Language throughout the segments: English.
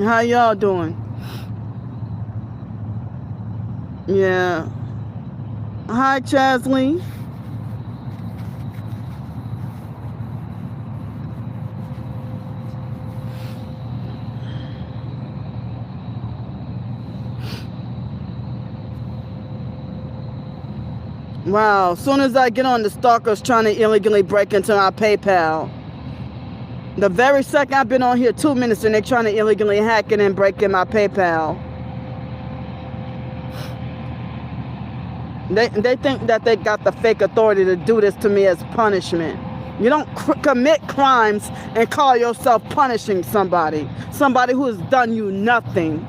How y'all doing? Yeah. Hi, Chasley. Wow. As soon as I get on, the stalkers trying to illegally break into my PayPal. The very second I've been on here 2 minutes and they're trying to illegally hack it and break in my PayPal. They think that they got the fake authority to do this to me as punishment. You don't commit crimes and call yourself punishing somebody. Somebody who has done you nothing.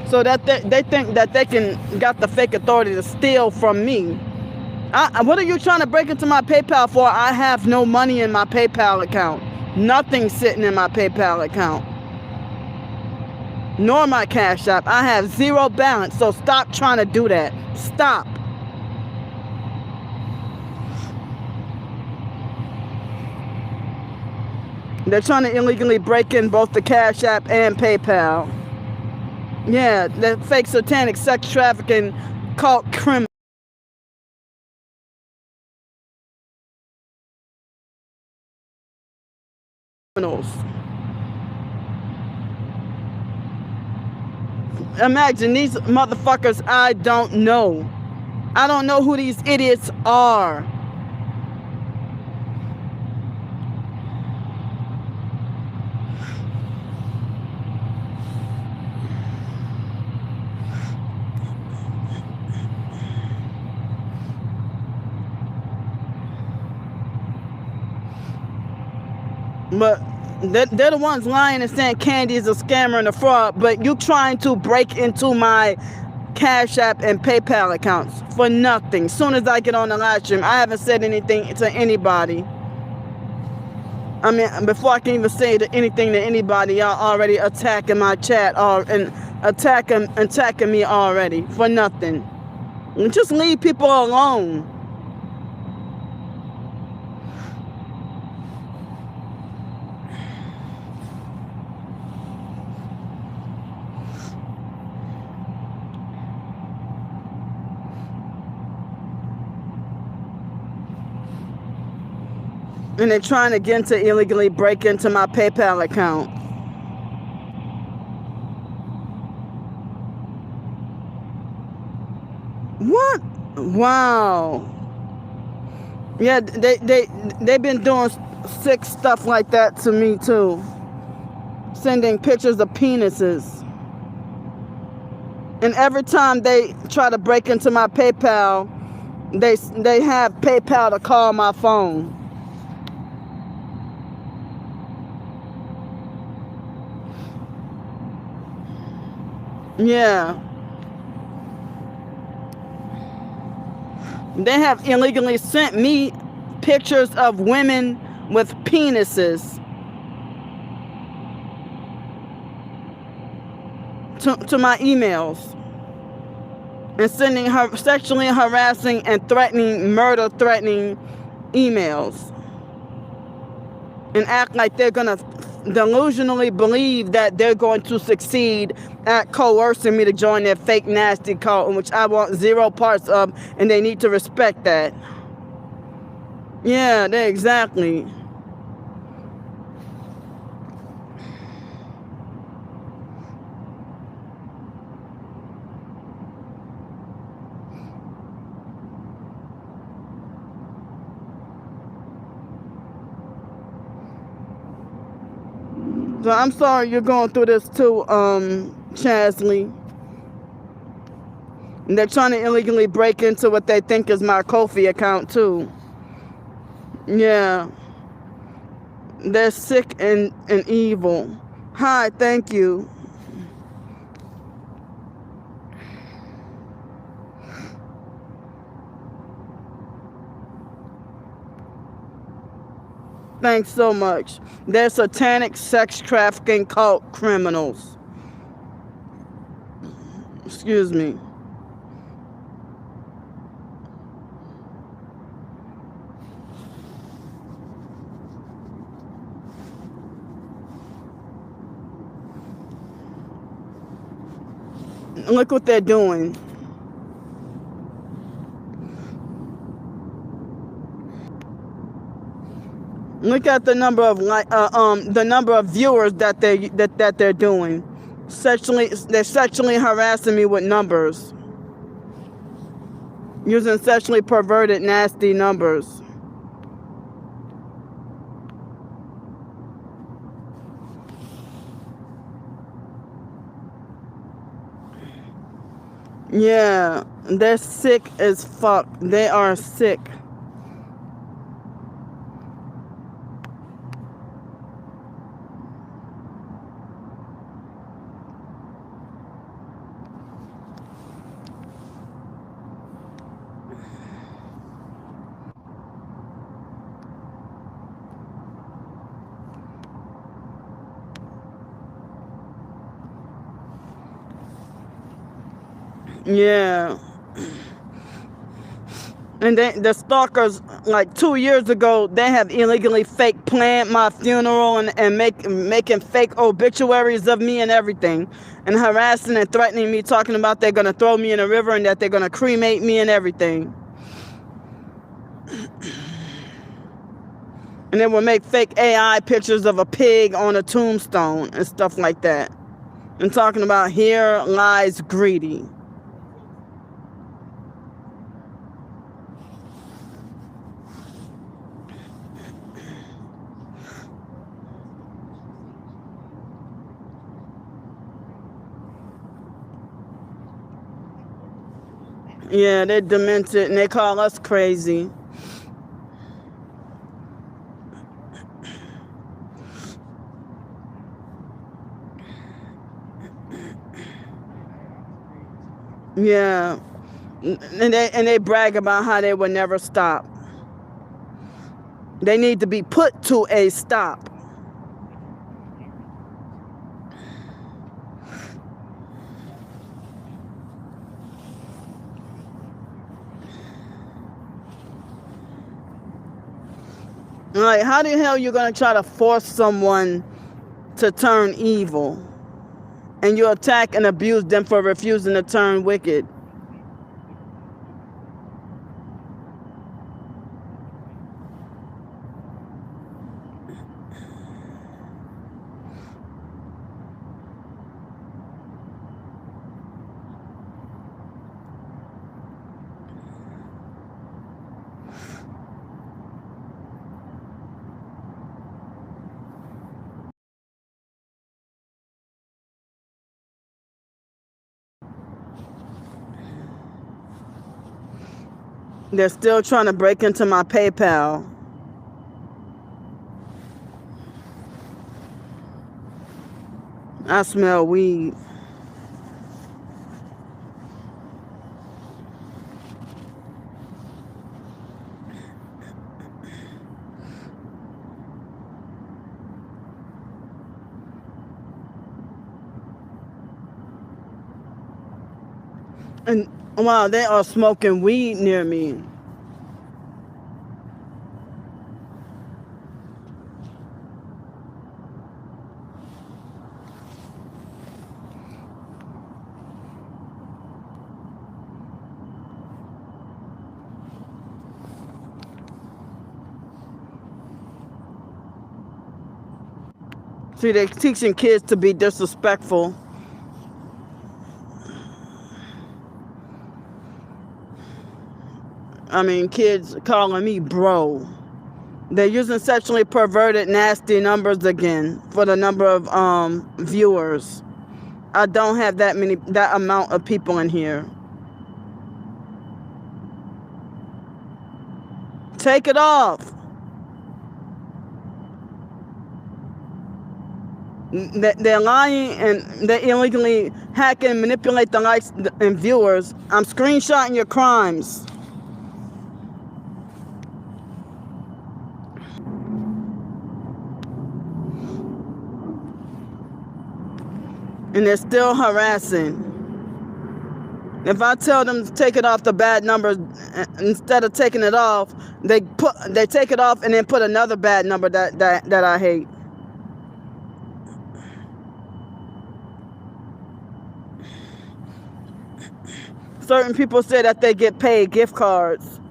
So that they think that they can got the fake authority to steal from me. What are you trying to break into my PayPal for? I have no money in my PayPal account. Nothing sitting in my PayPal account. Nor my Cash App. I have zero balance, so stop trying to do that. Stop. They're trying to illegally break in both the Cash App and PayPal. Yeah, the fake satanic sex trafficking cult criminals. Imagine these motherfuckers I don't know. I don't know who these idiots are. But they're the ones lying and saying Candy is a scammer and a fraud, but you trying to break into my Cash App and PayPal accounts for nothing. Soon as I get on the live stream, I haven't said anything to anybody. I mean, before I can even say anything to anybody, y'all already attacking my chat and attacking me already for nothing. And just leave people alone. And they're trying again to illegally break into my PayPal account. What? Wow. Yeah, they've been doing sick stuff like that to me too. Sending pictures of penises. And every time they try to break into my PayPal, they have PayPal to call my phone. Yeah. They have illegally sent me pictures of women with penises to my emails and sending her sexually harassing and threatening, murder threatening emails, and act like they're gonna delusionally believe that they're going to succeed at coercing me to join their fake nasty cult, in which I want zero parts of, and they need to respect that. Yeah, they exactly. So I'm sorry you're going through this too, Chasley. And they're trying to illegally break into what they think is my Ko-fi account too. Yeah. They're sick and evil. Hi, thank you. Thanks so much. They're satanic sex trafficking cult criminals. Excuse me. Look what they're doing. Look at the number of the number of viewers that they're doing. They're sexually harassing me with numbers, using sexually perverted, nasty numbers. Yeah, they're sick as fuck. They are sick. Yeah. And the stalkers, like 2 years ago, they have illegally fake planned my funeral and making fake obituaries of me and everything, and harassing and threatening me, talking about they're gonna throw me in a river and that they're gonna cremate me and everything. And they will make fake AI pictures of a pig on a tombstone and stuff like that. And talking about here lies greedy. Yeah, they're demented and they call us crazy. Yeah. And they brag about how they will never stop. They need to be put to a stop. Like, how the hell you gonna try to force someone to turn evil, and you attack and abuse them for refusing to turn wicked? They're still trying to break into my PayPal. I smell weed. And wow, they are smoking weed near me. See, they're teaching kids to be disrespectful. I mean, kids calling me bro. They're using sexually perverted, nasty numbers again for the number of viewers. I don't have that amount of people in here. Take it off. They're lying and they illegally hack and manipulate the likes and viewers. I'm screenshotting your crimes. And they're still harassing. If I tell them to take it off the bad numbers, instead of taking it off, they take it off and then put another bad number that I hate. Certain people say that they get paid gift cards.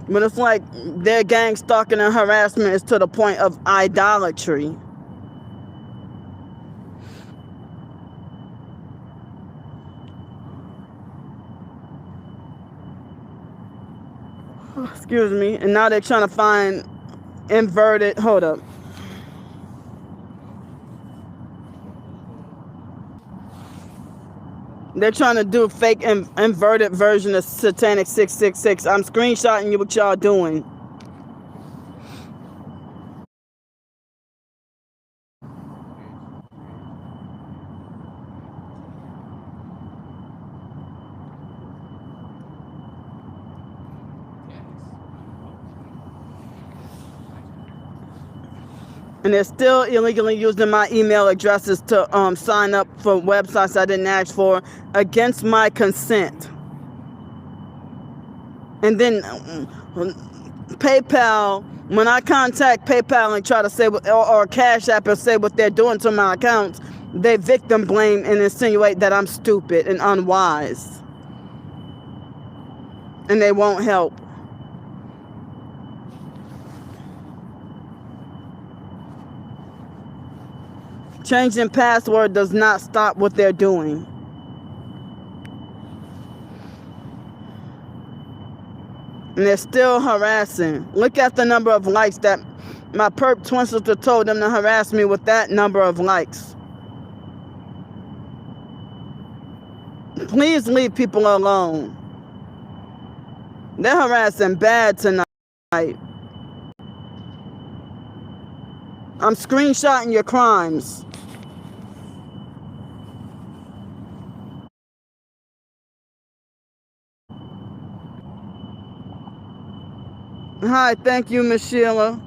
But it's like their gang stalking and harassment is to the point of idolatry. Excuse me. And now they're trying to find inverted. Hold up. They're trying to do a fake inverted version of Satanic 666. I'm screenshotting you what y'all doing. And they're still illegally using my email addresses to sign up for websites I didn't ask for against my consent. And then PayPal, when I contact PayPal and try to say or Cash App and say what they're doing to my accounts, they victim blame and insinuate that I'm stupid and unwise. And they won't help. Changing password does not stop what they're doing. And they're still harassing. Look at the number of likes that my perp twin sister told them to harass me with that number of likes. Please leave people alone. They're harassing bad tonight. I'm screenshotting your crimes. Hi, thank you, Miss Sheila.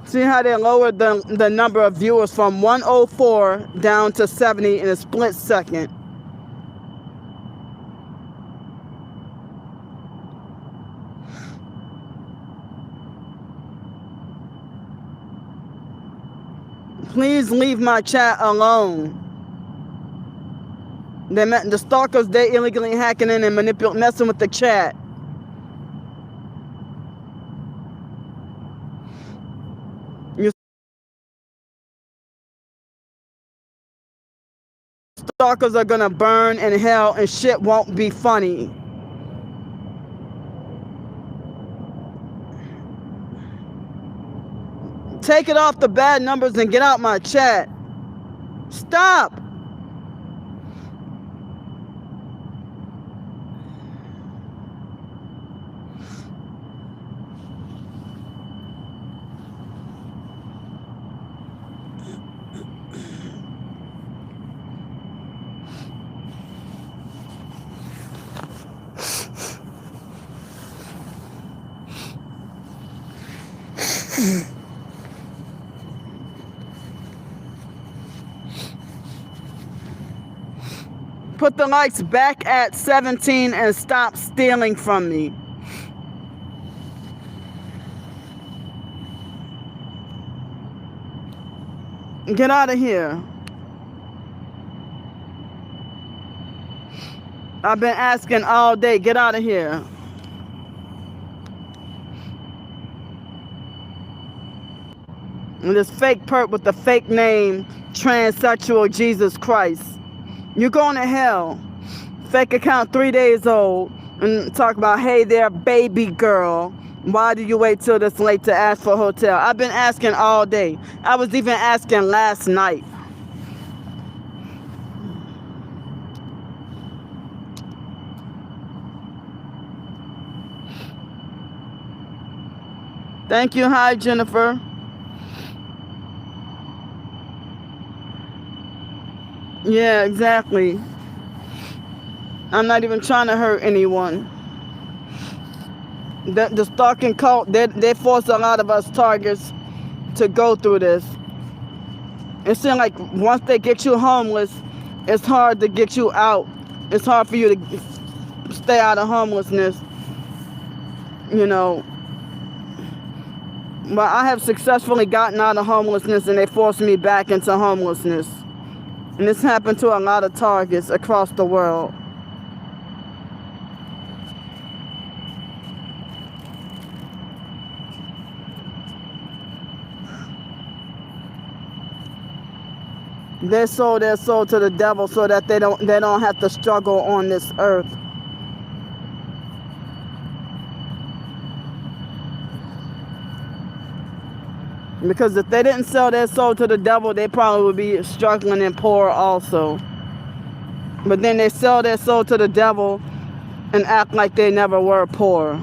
See how they lowered the number of viewers from 104 down to 70 in a split second. Please leave my chat alone. The stalkers, they illegally hacking in and messing with the chat. You stalkers are gonna burn in hell and shit won't be funny. Take it off the bad numbers and get out my chat. Stop. Put the likes back at 17 and stop stealing from me. Get out of here. I've been asking all day. Get out of here. And this fake perp with the fake name, Transsexual Jesus Christ. You're going to hell. Fake account 3 days old. And talk about, hey there, baby girl. Why did you wait till this late to ask for a hotel? I've been asking all day. I was even asking last night. Thank you. Hi, Jennifer. Yeah, exactly. I'm not even trying to hurt anyone. The stalking cult, they force a lot of us targets to go through this. It seems like once they get you homeless, it's hard to get you out. It's hard for you to stay out of homelessness, you know. But I have successfully gotten out of homelessness, and they forced me back into homelessness. And this happened to a lot of targets across the world. They sold their soul to the devil so that they don't have to struggle on this earth. Because if they didn't sell their soul to the devil, they probably would be struggling and poor also. But then they sell their soul to the devil and act like they never were poor.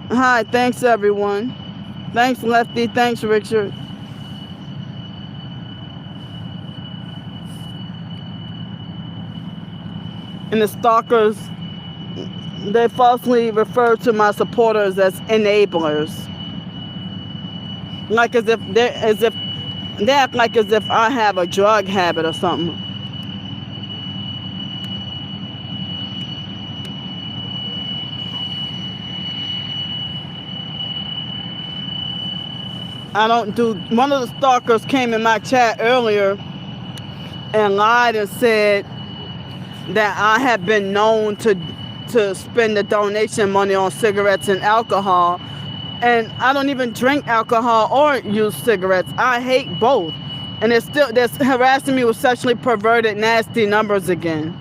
Hi, thanks everyone. Thanks Lefty, thanks Richard. And the stalkers, they falsely refer to my supporters as enablers. Like as if they act like as if I have a drug habit or something. I don't do. One of the stalkers came in my chat earlier and lied and said that I have been known to spend the donation money on cigarettes and alcohol, and I don't even drink alcohol or use cigarettes. I hate both, and they're harassing me with sexually perverted, nasty numbers again.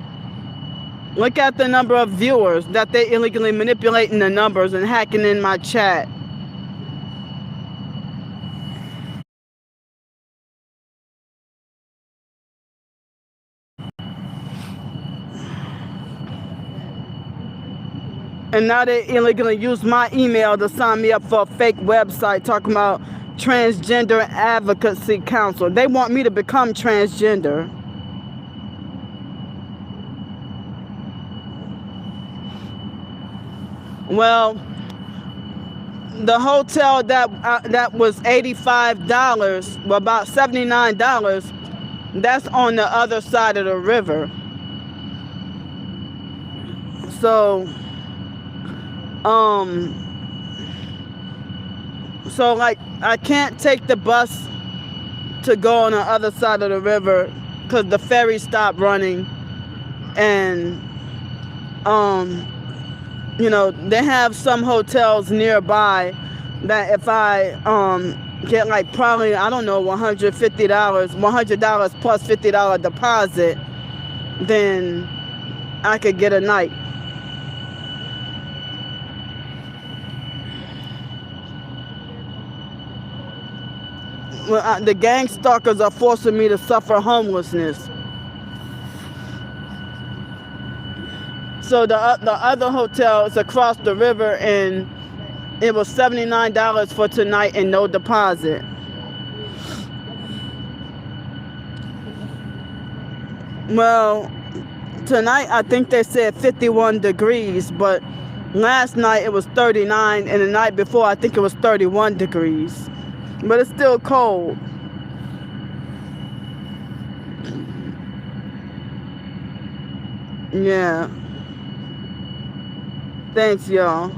Look at the number of viewers that they illegally manipulating the numbers and hacking in my chat. And now they illegally use my email to sign me up for a fake website talking about Transgender Advocacy Council. They want me to become transgender. Well, the hotel that was $85, well, about $79, that's on the other side of the river. So like I can't take the bus to go on the other side of the river because the ferry stopped running, and you know, they have some hotels nearby that if I get like probably, I don't know, $100 plus $50 deposit, then I could get a night. Well, the gang stalkers are forcing me to suffer homelessness. So the other hotel is across the river, and it was $79 for tonight and no deposit. Well, tonight I think they said 51 degrees, but last night it was 39, and the night before I think it was 31 degrees. But it's still cold. Yeah. Thanks, y'all.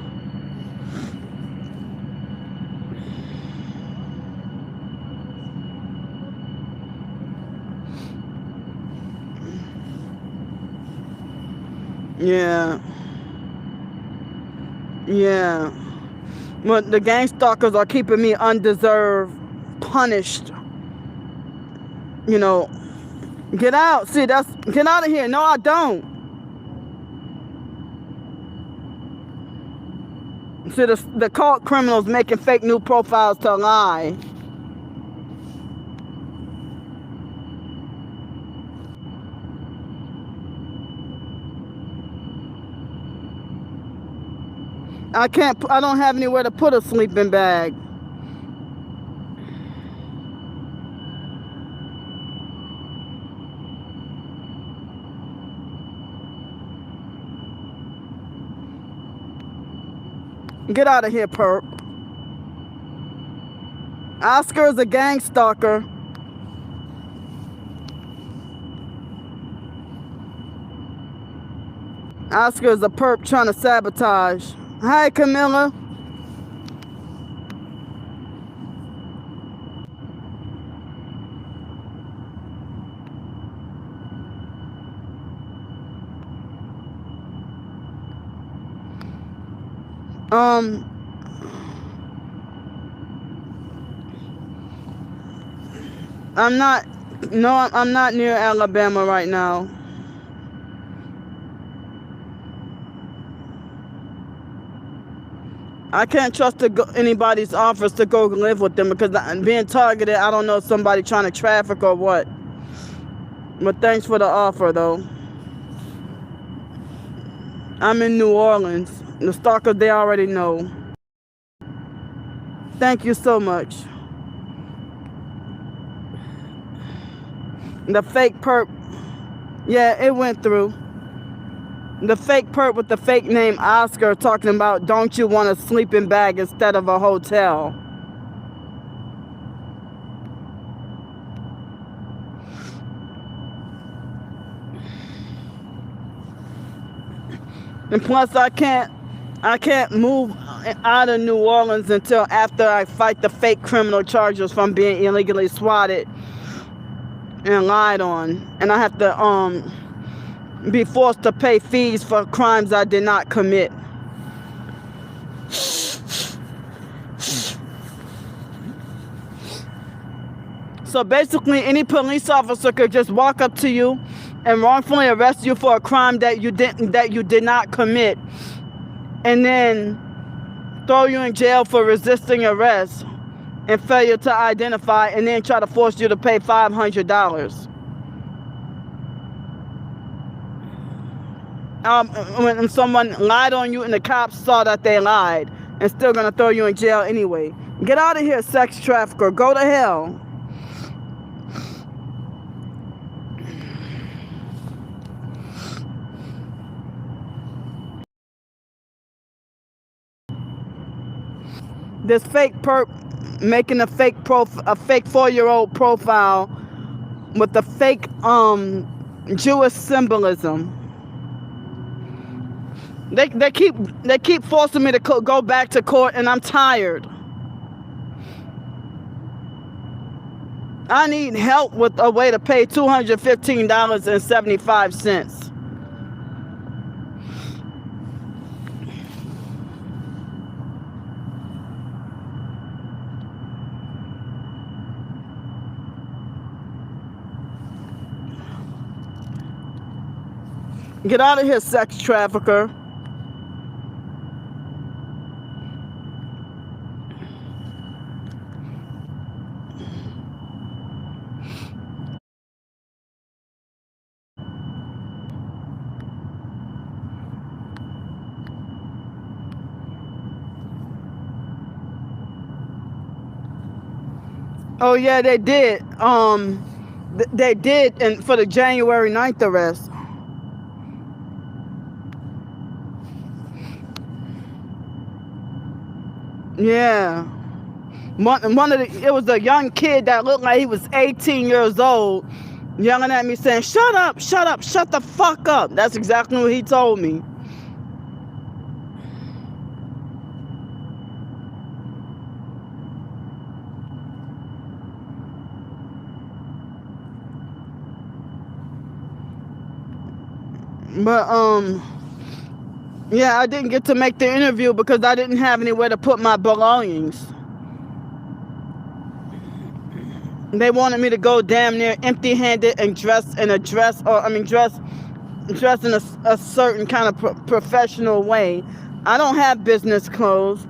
Yeah. Yeah. But the gang stalkers are keeping me undeserved punished. You know, get out. See, get out of here. No, I don't. See, the cult criminals making fake new profiles to lie. I don't have anywhere to put a sleeping bag. Get out of here, perp. Oscar is a gang stalker. Oscar is a perp trying to sabotage. Hi, Camilla. I'm not near Alabama right now. I can't trust anybody's offers to go live with them because I'm being targeted. I don't know if somebody trying to traffic or what. But thanks for the offer, though. I'm in New Orleans. The stalkers, they already know. Thank you so much. The fake perp. Yeah, it went through. The fake perp with the fake name Oscar talking about, don't you want a sleeping bag instead of a hotel? And plus I can't move out of New Orleans until after I fight the fake criminal charges from being illegally swatted and lied on. And I have to be forced to pay fees for crimes I did not commit. So basically, any police officer could just walk up to you and wrongfully arrest you for a crime that you did not commit, and then throw you in jail for resisting arrest and failure to identify, and then try to force you to pay $500. When someone lied on you and the cops saw that they lied, and still gonna throw you in jail anyway. Get out of here, sex trafficker. Go to hell. This fake perp making a fake 4-year-old profile with the fake Jewish symbolism. They keep forcing me to go back to court, and I'm tired. I need help with a way to pay $215.75. Get out of here, sex trafficker. Oh yeah, they did. They did, and for the January 9th arrest. Yeah. It was a young kid that looked like he was 18 years old, yelling at me saying, shut up, shut the fuck up. That's exactly what he told me. But, yeah, I didn't get to make the interview because I didn't have anywhere to put my belongings. They wanted me to go damn near empty-handed and dress in a certain kind of professional way. I don't have business clothes,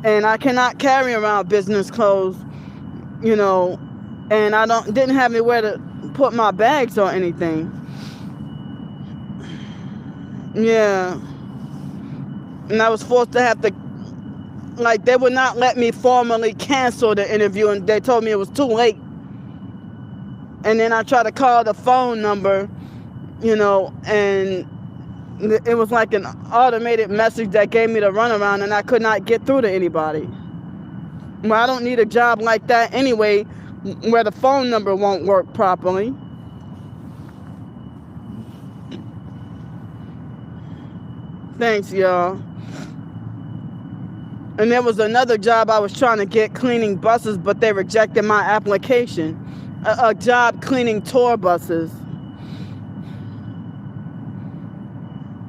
and I cannot carry around business clothes, you know, and I didn't have anywhere to put my bags or anything. Yeah. And I was forced to have to, like, they would not let me formally cancel the interview, and they told me it was too late. And then I tried to call the phone number, you know, and it was like an automated message that gave me the runaround, and I could not get through to anybody. Well, I don't need a job like that anyway, where the phone number won't work properly. Thanks, y'all. And there was another job I was trying to get cleaning buses, but they rejected my application. A job cleaning tour buses.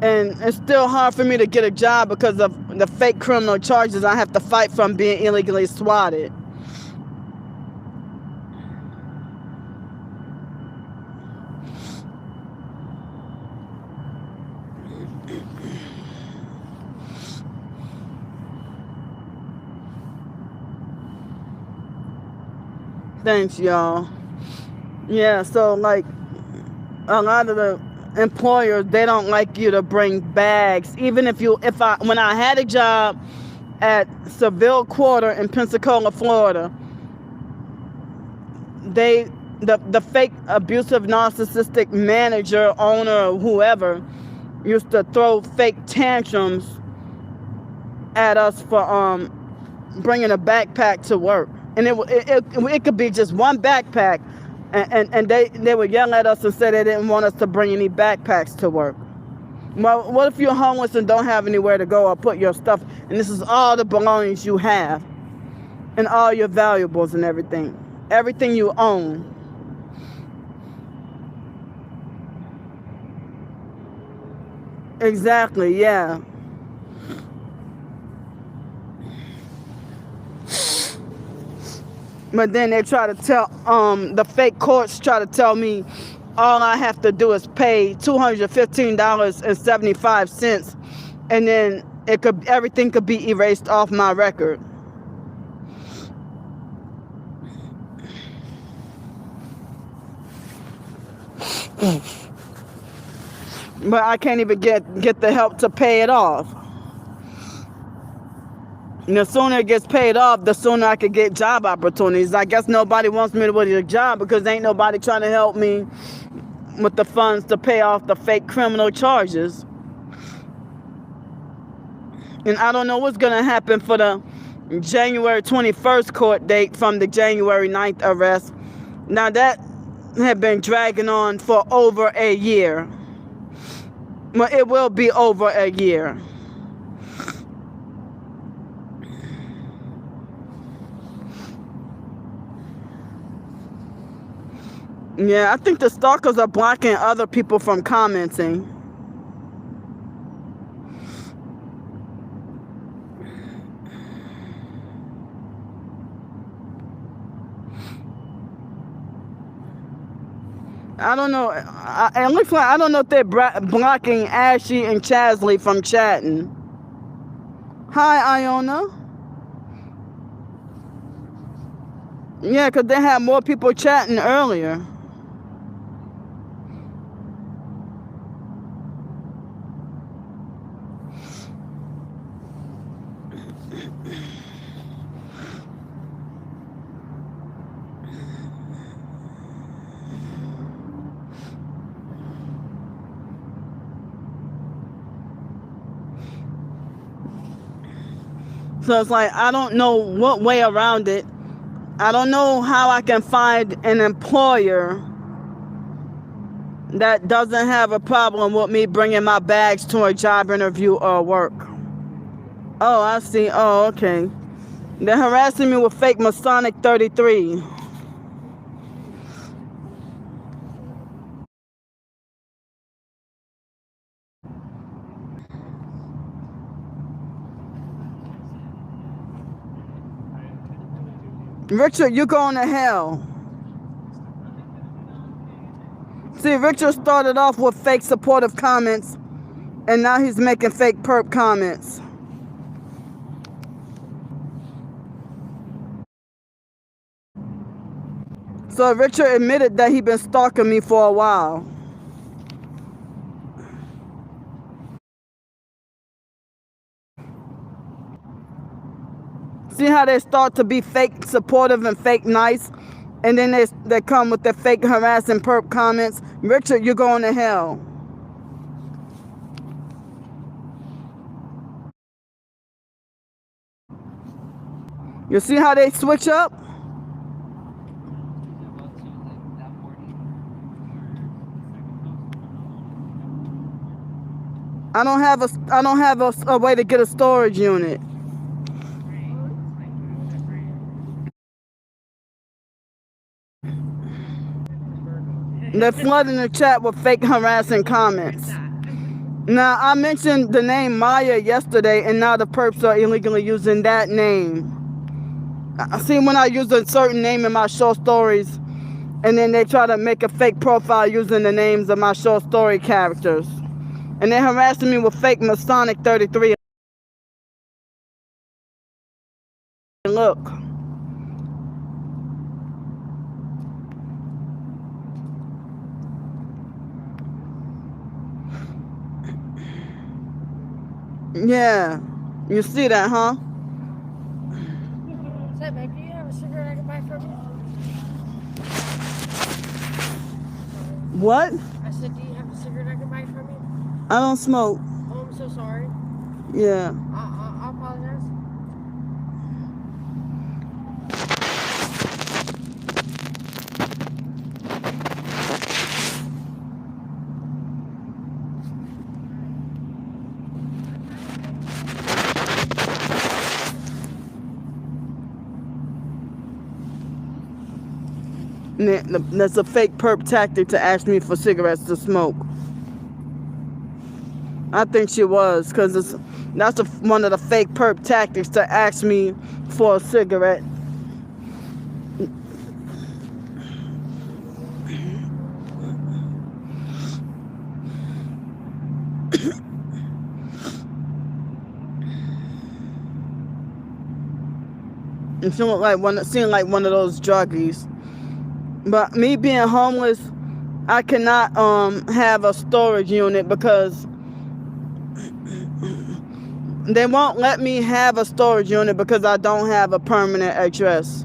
And it's still hard for me to get a job because of the fake criminal charges I have to fight from being illegally swatted. Thanks, y'all. Yeah, so like a lot of the employers, they don't like you to bring bags. Even when I had a job at Seville Quarter in Pensacola, Florida, the fake abusive narcissistic manager, owner, or whoever used to throw fake tantrums at us for bringing a backpack to work. And it could be just one backpack, and they would yell at us and say they didn't want us to bring any backpacks to work. Well, what if you're homeless and don't have anywhere to go or put your stuff, and this is all the belongings you have, and all your valuables and everything you own. Exactly, yeah. But then they try to tell, the fake courts try to tell me all I have to do is pay $215.75, and then everything could be erased off my record. But I can't even get the help to pay it off. And the sooner it gets paid off, the sooner I could get job opportunities. I guess nobody wants me to get a job because ain't nobody trying to help me with the funds to pay off the fake criminal charges. And I don't know what's going to happen for the January 21st court date from the January 9th arrest. Now that had been dragging on for over a year. Well, it will be over a year. Yeah, I think the stalkers are blocking other people from commenting. I don't know. It looks like, I don't know if they're blocking Ashley and Chasley from chatting. Hi, Iona. Yeah, because they had more people chatting earlier. So it's like, I don't know what way around it. I don't know how I can find an employer that doesn't have a problem with me bringing my bags to a job interview or work. Oh, I see. Oh, okay. They're harassing me with fake Masonic 33. Richard, you're going to hell. See, Richard started off with fake supportive comments, and now he's making fake perp comments. So Richard admitted that he'd been stalking me for a while. See how they start to be fake supportive and fake nice, and then they come with the fake harassing perp comments. Richard, you're going to hell. You see how they switch up? I don't have a way to get a storage unit. They're flooding the chat with fake harassing comments. Now, I mentioned the name Maya yesterday, and now the perps are illegally using that name. I see when I use a certain name in my short stories, and then they try to make a fake profile using the names of my short story characters. And they're harassing me with fake Masonic 33. Look. Yeah. You see that, huh? Say, babe, do you have a cigarette I can buy from you? What? I said, do you have a cigarette I can buy from you? I don't smoke. Oh, I'm so sorry. Yeah. I apologize. That's a fake perp tactic to ask me for cigarettes to smoke. I think she was, because that's one of the fake perp tactics to ask me for a cigarette. And she seemed like one of those druggies. But me being homeless, I cannot have a storage unit because they won't let me have a storage unit because I don't have a permanent address.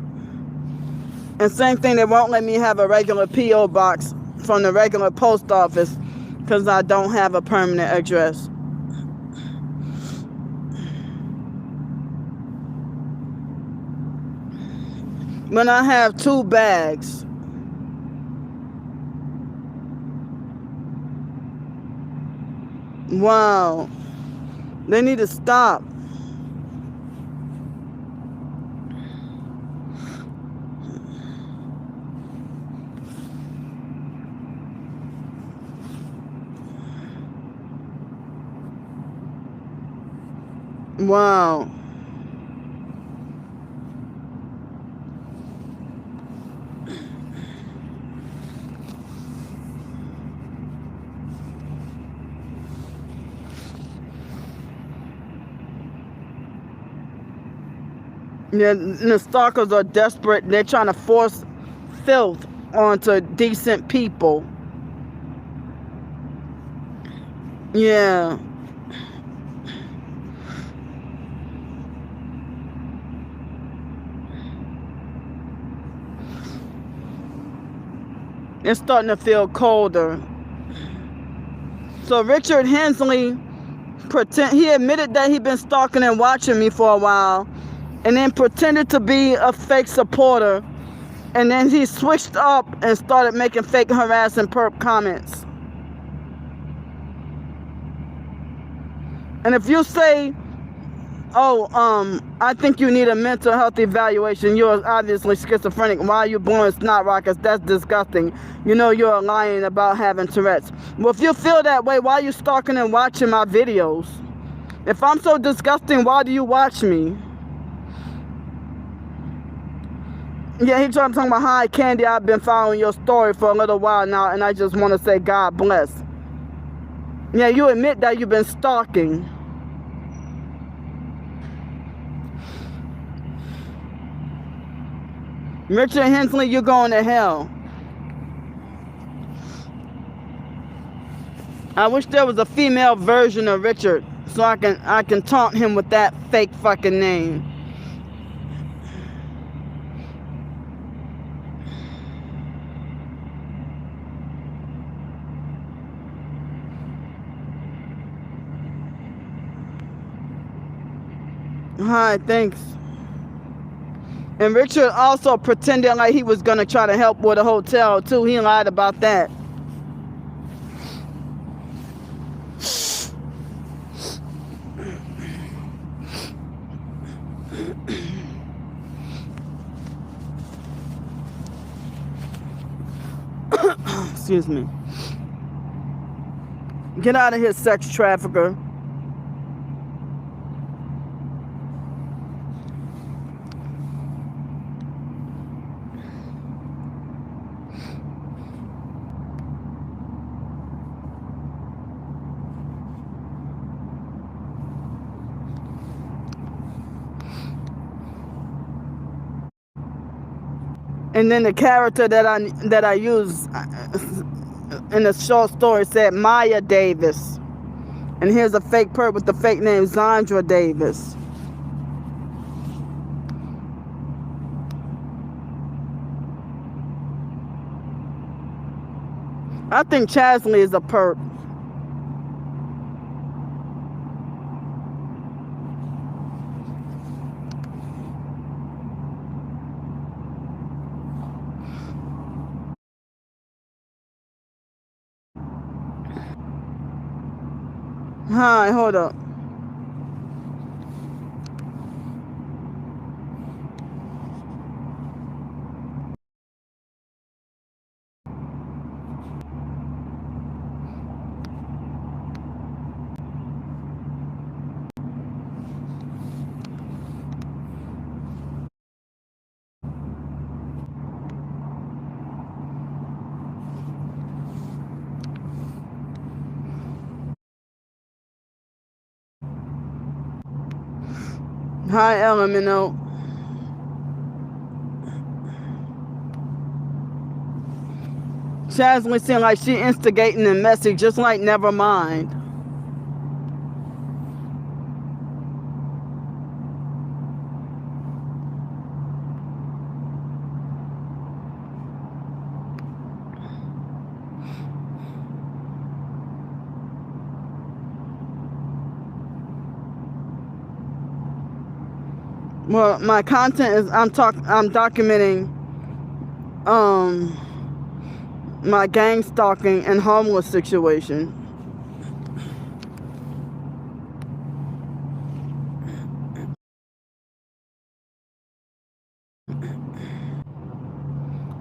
And same thing, they won't let me have a regular P.O. box from the regular post office because I don't have a permanent address. When I have 2 bags. Wow. They need to stop. Wow. Yeah, the stalkers are desperate. They're trying to force filth onto decent people. Yeah. It's starting to feel colder. So Richard Hensley he admitted that he'd been stalking and watching me for a while, and then pretended to be a fake supporter, and then he switched up and started making fake harassing perp comments. And if you say, oh, I think you need a mental health evaluation, you're obviously schizophrenic, why are you blowing snot rockets? That's disgusting. You know you're lying about having Tourette's. Well, if you feel that way, why are you stalking and watching my videos? If I'm so disgusting, why do you watch me? Yeah, he tried to talk about, hi, Candy, I've been following your story for a little while now, and I just want to say God bless. Yeah, you admit that you've been stalking. Richard Hensley, you're going to hell. I wish there was a female version of Richard so I can taunt him with that fake fucking name. Hi, thanks. And Richard also pretended like he was going to try to help with a hotel, too. He lied about that. Excuse me. Get out of here, sex trafficker. And then the character that I use in the short story said Maya Davis. And here's a fake perp with the fake name Zandra Davis. I think Chasley is a perp. Hi, hold up. Hi, Elemento. Chasley seemed like she instigating the message, just like Nevermind. Well, my content is I'm documenting my gang stalking and homeless situation.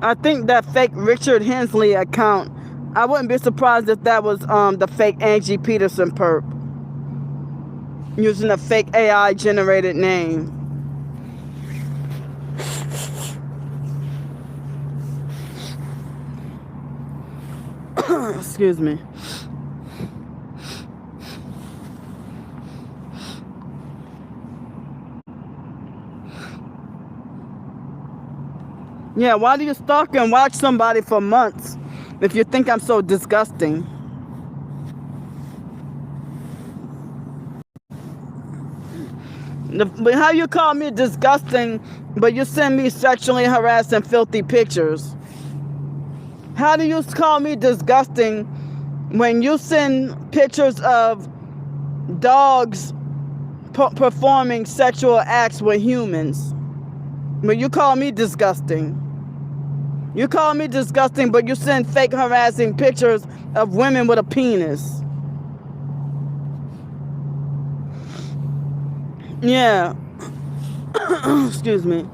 I think that fake Richard Hensley account, I wouldn't be surprised if that was the fake Angie Peterson perp using a fake AI generated name. Excuse me. Yeah, why do you stalk and watch somebody for months if you think I'm so disgusting? But how you call me disgusting, but you send me sexually harassing, filthy pictures? How do you call me disgusting when you send pictures of dogs performing sexual acts with humans? But you call me disgusting. You call me disgusting, but you send fake harassing pictures of women with a penis. Yeah. Excuse me.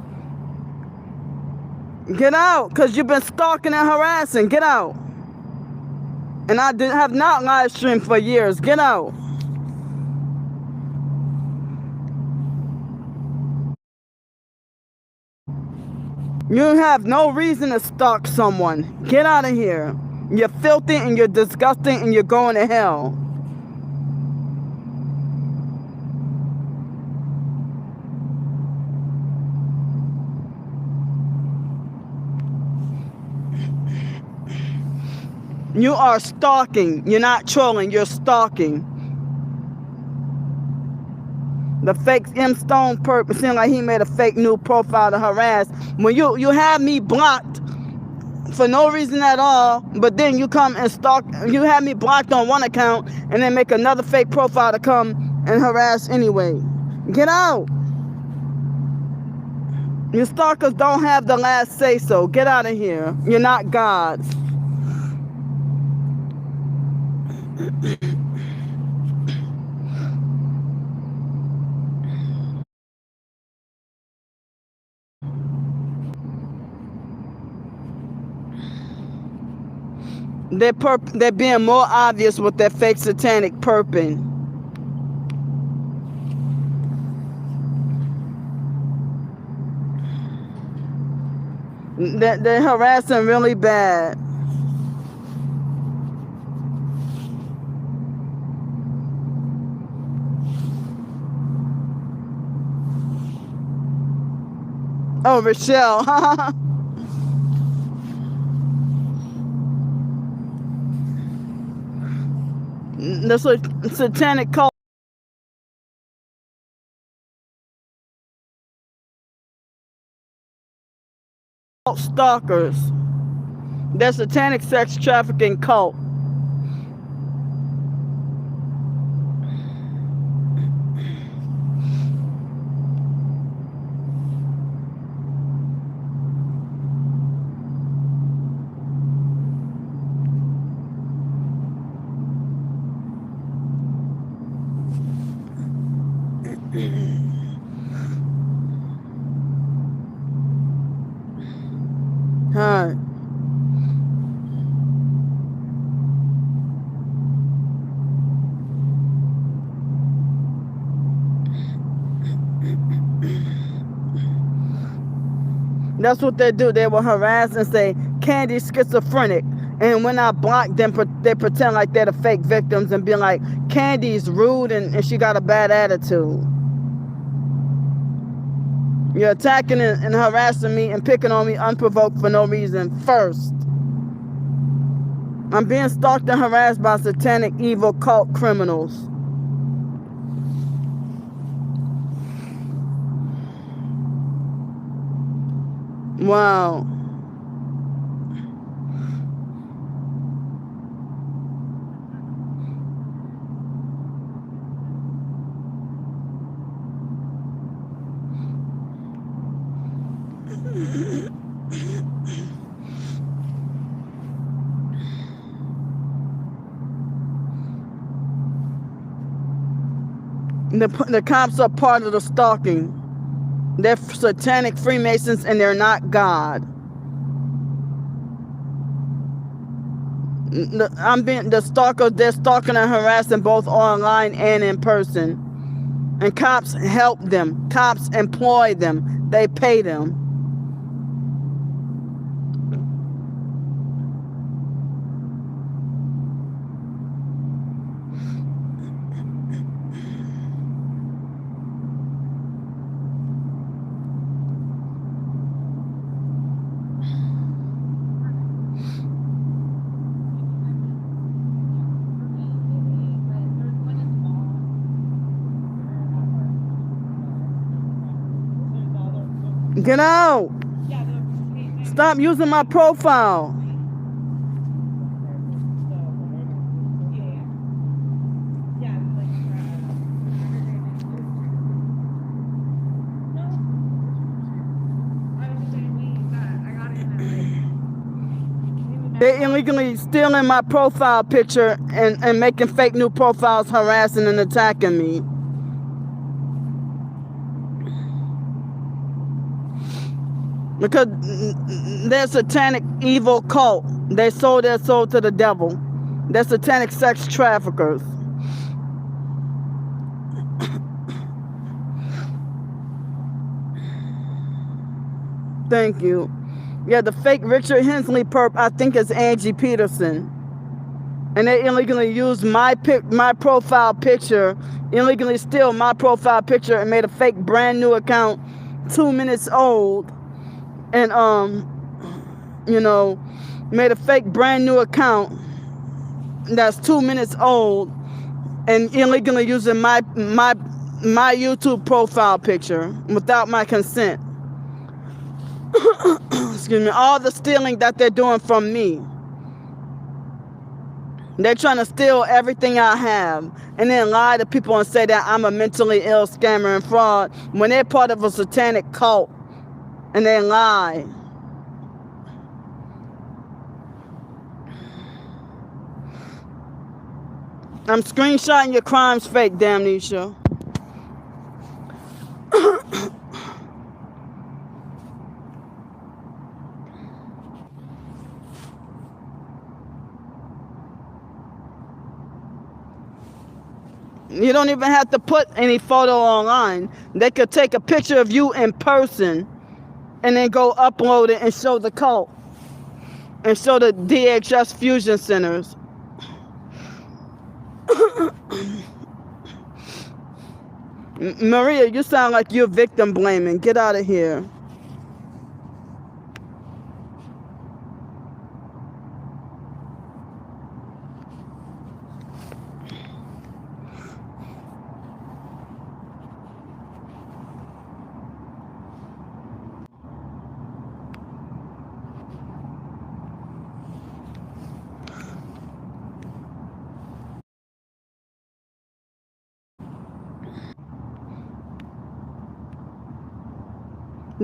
Get out, because you've been stalking and harassing. Get out. And I have not live streamed for years. Get out. You have no reason to stalk someone. Get out of here. You're filthy and you're disgusting and you're going to hell. You are stalking. You're not trolling. You're stalking. The fake M Stone perp seemed like he made a fake new profile to harass. When you have me blocked for no reason at all, but then you come and stalk. You have me blocked on one account and then make another fake profile to come and harass anyway. Get out. You stalkers don't have the last say so. Get out of here. You're not gods. They're being more obvious with their fake satanic perping. They're harassing really bad. Oh, Rochelle. The satanic cult stalkers. They're satanic sex trafficking cult. Hi. That's what they do. They will harass and say, Candy's schizophrenic. And when I block them, they pretend like they're the fake victims and be like, Candy's rude and she got a bad attitude. You're attacking and harassing me and picking on me unprovoked for no reason. First, I'm being stalked and harassed by satanic evil cult criminals. Wow. The cops are part of the stalking. They're satanic Freemasons and they're not God. The stalkers, they're stalking and harassing both online and in person. And cops help them. Cops employ them. They pay them. Get out! Stop using my profile. They're illegally stealing my profile picture and making fake new profiles, harassing and attacking me. Because they're satanic evil cult. They sold their soul to the devil. They're satanic sex traffickers. Thank you. Yeah, the fake Richard Hensley perp, I think is Angie Peterson. And they illegally used my profile picture, illegally steal my profile picture and made a fake brand new account, 2 minutes old. And made a fake brand new account that's 2 minutes old and illegally using my YouTube profile picture without my consent. Excuse me. All the stealing that they're doing from me. They're trying to steal everything I have and then lie to people and say that I'm a mentally ill scammer and fraud when they're part of a satanic cult. And they lie. I'm screenshotting your crimes fake, Damnesia. You don't even have to put any photo online. They could take a picture of you in person and then go upload it and show the cult and show the DHS fusion centers. Maria, you sound like you're victim blaming. Get out of here.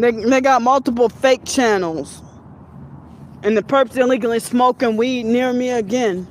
They got multiple fake channels. And the perps illegally smoking weed near me again.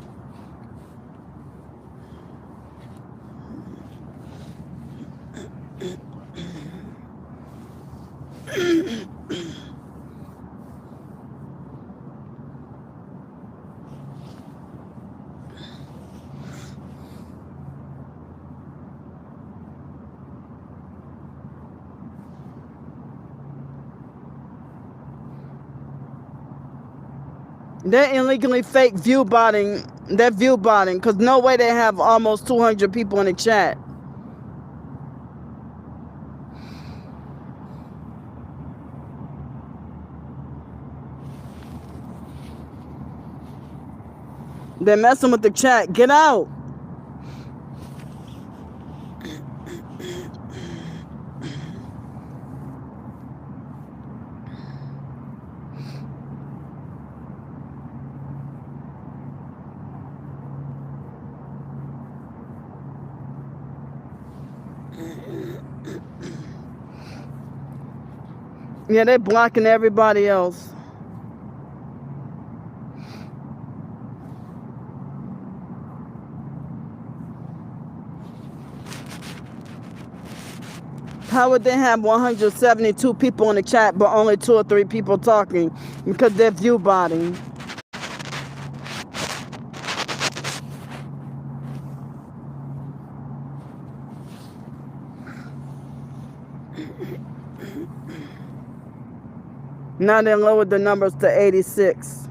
They're illegally fake view botting. They're view botting because no way they have almost 200 people in the chat. They're messing with the chat. Get out. Yeah, they're blocking everybody else. How would they have 172 people in the chat but only 2 or 3 people talking? Because they're view botting. Now they lowered the numbers to 86.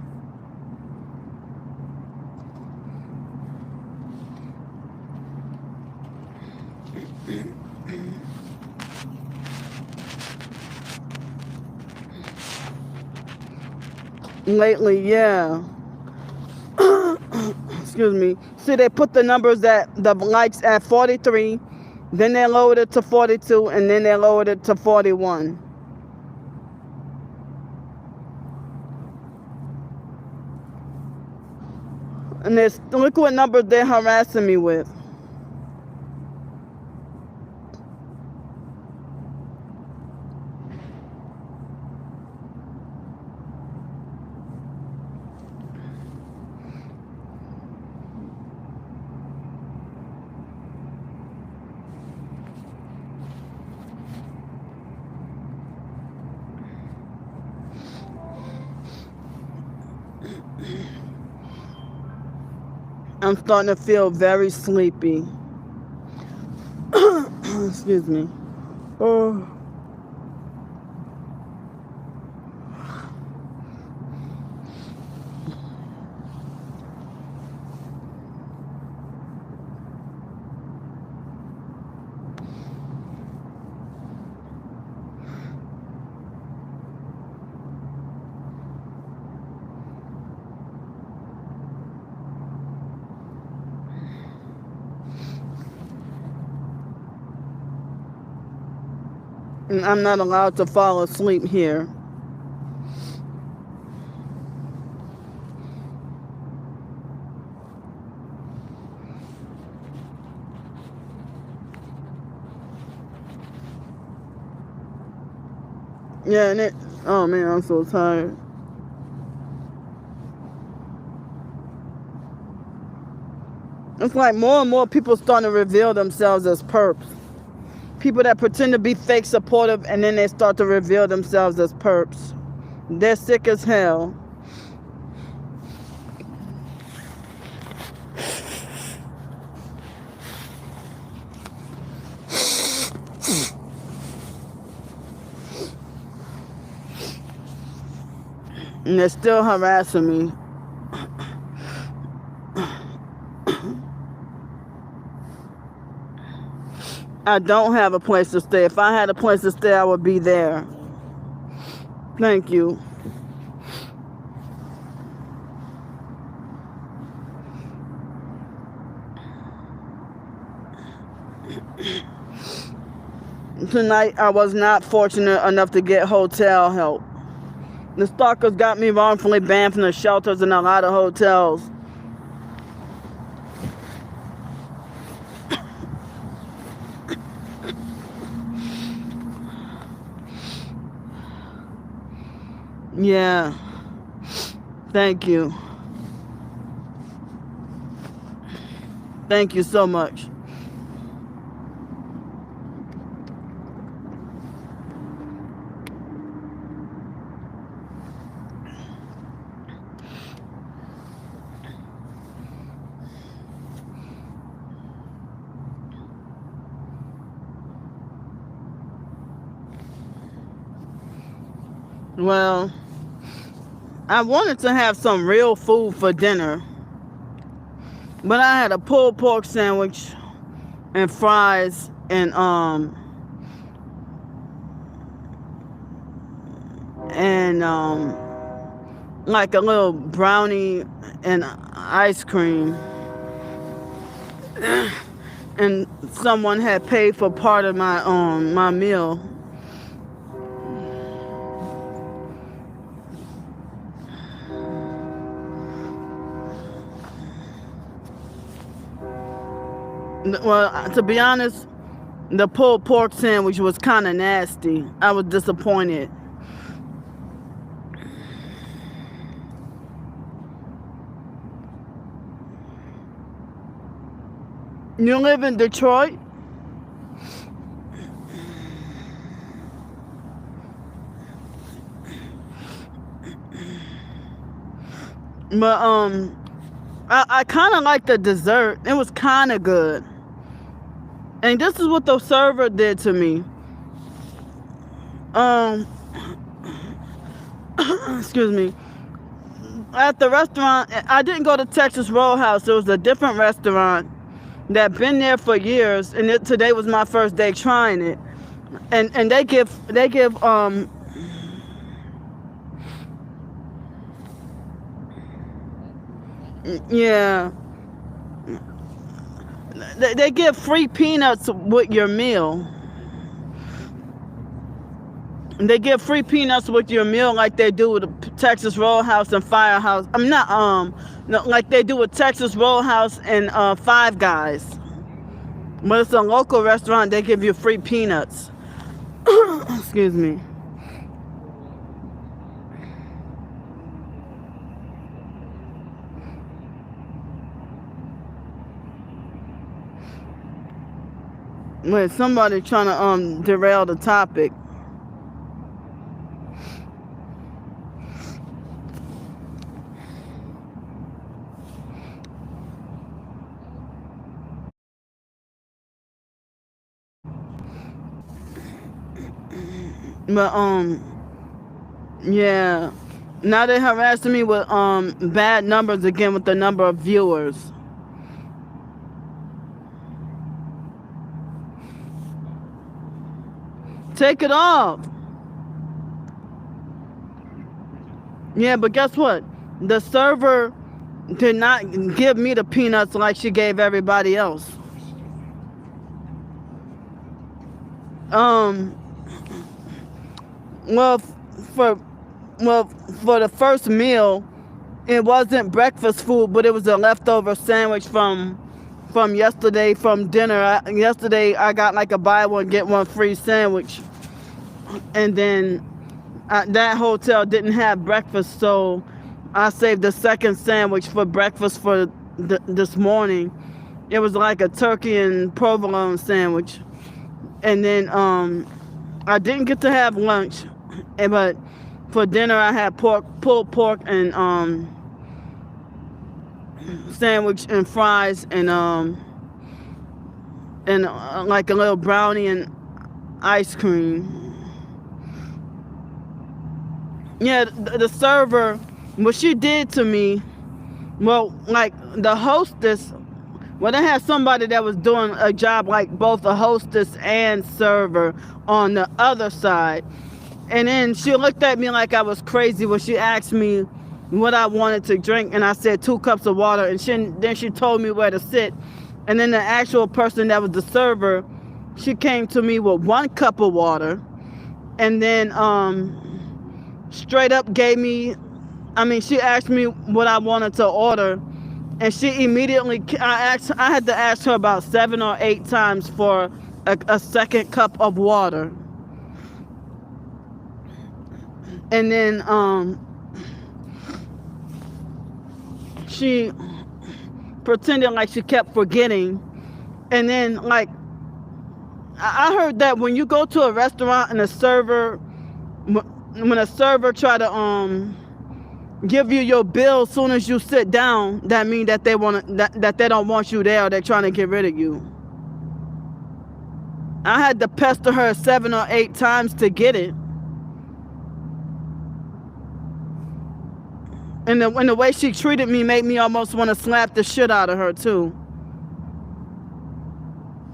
Lately, yeah. Excuse me. See, they put the numbers at the likes at 43, then they lowered it to 42, and then they lowered it to 41. And look what numbers they're harassing me with. I'm starting to feel very sleepy. Excuse me. Oh. And I'm not allowed to fall asleep here. Yeah, and oh man, I'm so tired. It's like more and more people starting to reveal themselves as perps. People that pretend to be fake supportive and then they start to reveal themselves as perps. They're sick as hell. And they're still harassing me. I don't have a place to stay. If I had a place to stay, I would be there. Thank you. Tonight, I was not fortunate enough to get hotel help. The stalkers got me wrongfully banned from the shelters and a lot of hotels. Yeah. Thank you. Thank you so much. Well, I wanted to have some real food for dinner, but I had a pulled pork sandwich and fries and like a little brownie and ice cream. And someone had paid for part of my meal. Well, to be honest, the pulled pork sandwich was kind of nasty. I was disappointed. You live in Detroit? But I kind of like the dessert. It was kind of good. And this is what the server did to me. Excuse me. At the restaurant, I didn't go to Texas Roadhouse. It was a different restaurant that been there for years, and today was my first day trying it. And they give yeah. They give free peanuts with your meal. They give free peanuts with your meal like they do with the Texas Roadhouse and Firehouse. I'm not no, like they do with Texas Roadhouse and Five Guys. But it's a local restaurant, they give you free peanuts. Excuse me. Wait, somebody trying to derail the topic. But yeah. Now they're harassing me with bad numbers again with the number of viewers. Take it off. Yeah, but guess what? The server did not give me the peanuts like she gave everybody else. Well, for the first meal, it wasn't breakfast food, but it was a leftover sandwich from yesterday from dinner. Yesterday I got like a buy one get one free sandwich, and then that hotel didn't have breakfast, so I saved the second sandwich for breakfast for this morning. It was like a turkey and provolone sandwich, and then I didn't get to have lunch, but for dinner I had pulled pork and sandwich and fries and like a little brownie and ice cream. Yeah, the server, what she did to me, well, like the hostess, well, they had somebody that was doing a job like both a hostess and server on the other side. And then she looked at me like I was crazy when she asked me what I wanted to drink. And I said 2 cups of water. And then she told me where to sit. And then the actual person that was the server, she came to me with 1 cup of water. And then straight up gave me, she asked me what I wanted to order. And she immediately, I had to ask her about 7 or 8 times for a second cup of water. And then she pretended like she kept forgetting. And then, like, I heard that when you go to a restaurant and when a server try to give you your bill as soon as you sit down, that means that that they don't want you there, or they're trying to get rid of you. I had to pester her 7 or 8 times to get it. And the way she treated me made me almost want to slap the shit out of her too.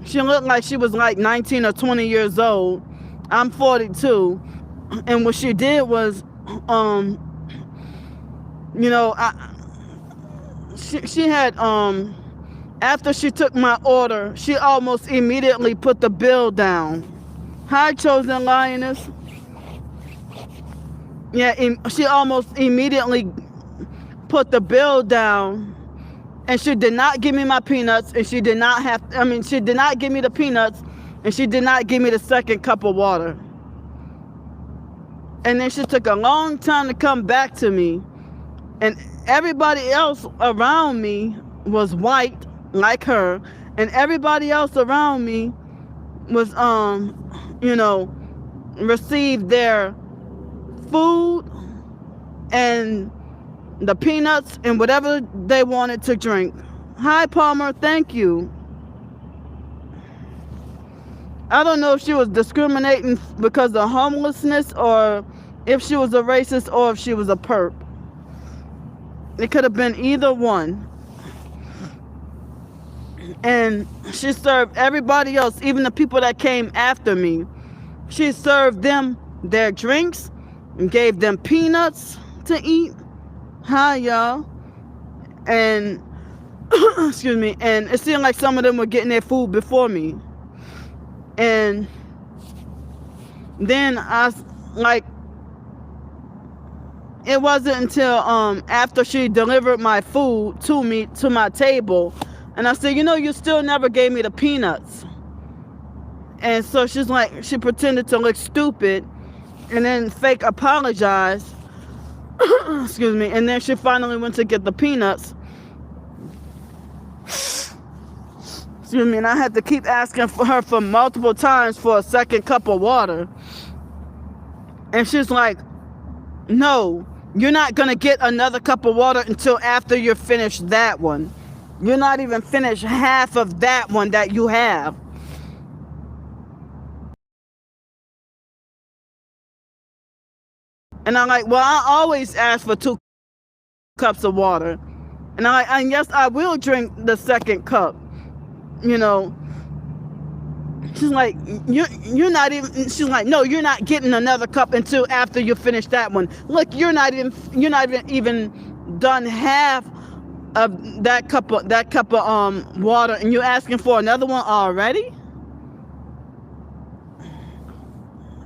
She looked like she was like 19 or 20 years old. I'm 42. And what she did was, she had, after she took my order, she almost immediately put the bill down. Hi, Chosen Lioness. Yeah, she almost immediately put the bill down, and she did not give me my peanuts, and she did not give me the peanuts, and she did not give me the second cup of water. And then she took a long time to come back to me, and everybody else around me was white like her, and everybody else around me was received their food and the peanuts and whatever they wanted to drink. Hi, Palmer. Thank you. I don't know if she was discriminating because of homelessness, or if she was a racist, or if she was a perp. It could have been either one. And she served everybody else, even the people that came after me. She served them their drinks and gave them peanuts to eat. Hi, y'all. And excuse me. And it seemed like some of them were getting their food before me. And then it wasn't until after she delivered my food to my table, and I said, you still never gave me the peanuts. And so she pretended to look stupid and then fake apologize. Excuse me. And then she finally went to get the peanuts. Excuse me. And I had to keep asking for her for multiple times for a second cup of water. And she's like, no, you're not going to get another cup of water until after you're finished that one. You're not even finished half of that one that you have. And I'm like, well, I always ask for 2 cups of water. And I'm like, and yes, I will drink the second cup. She's like, you're not even, she's like, no, you're not getting another cup until after you finish that one. Look, you're not even done half of that cup of water, and you're asking for another one already?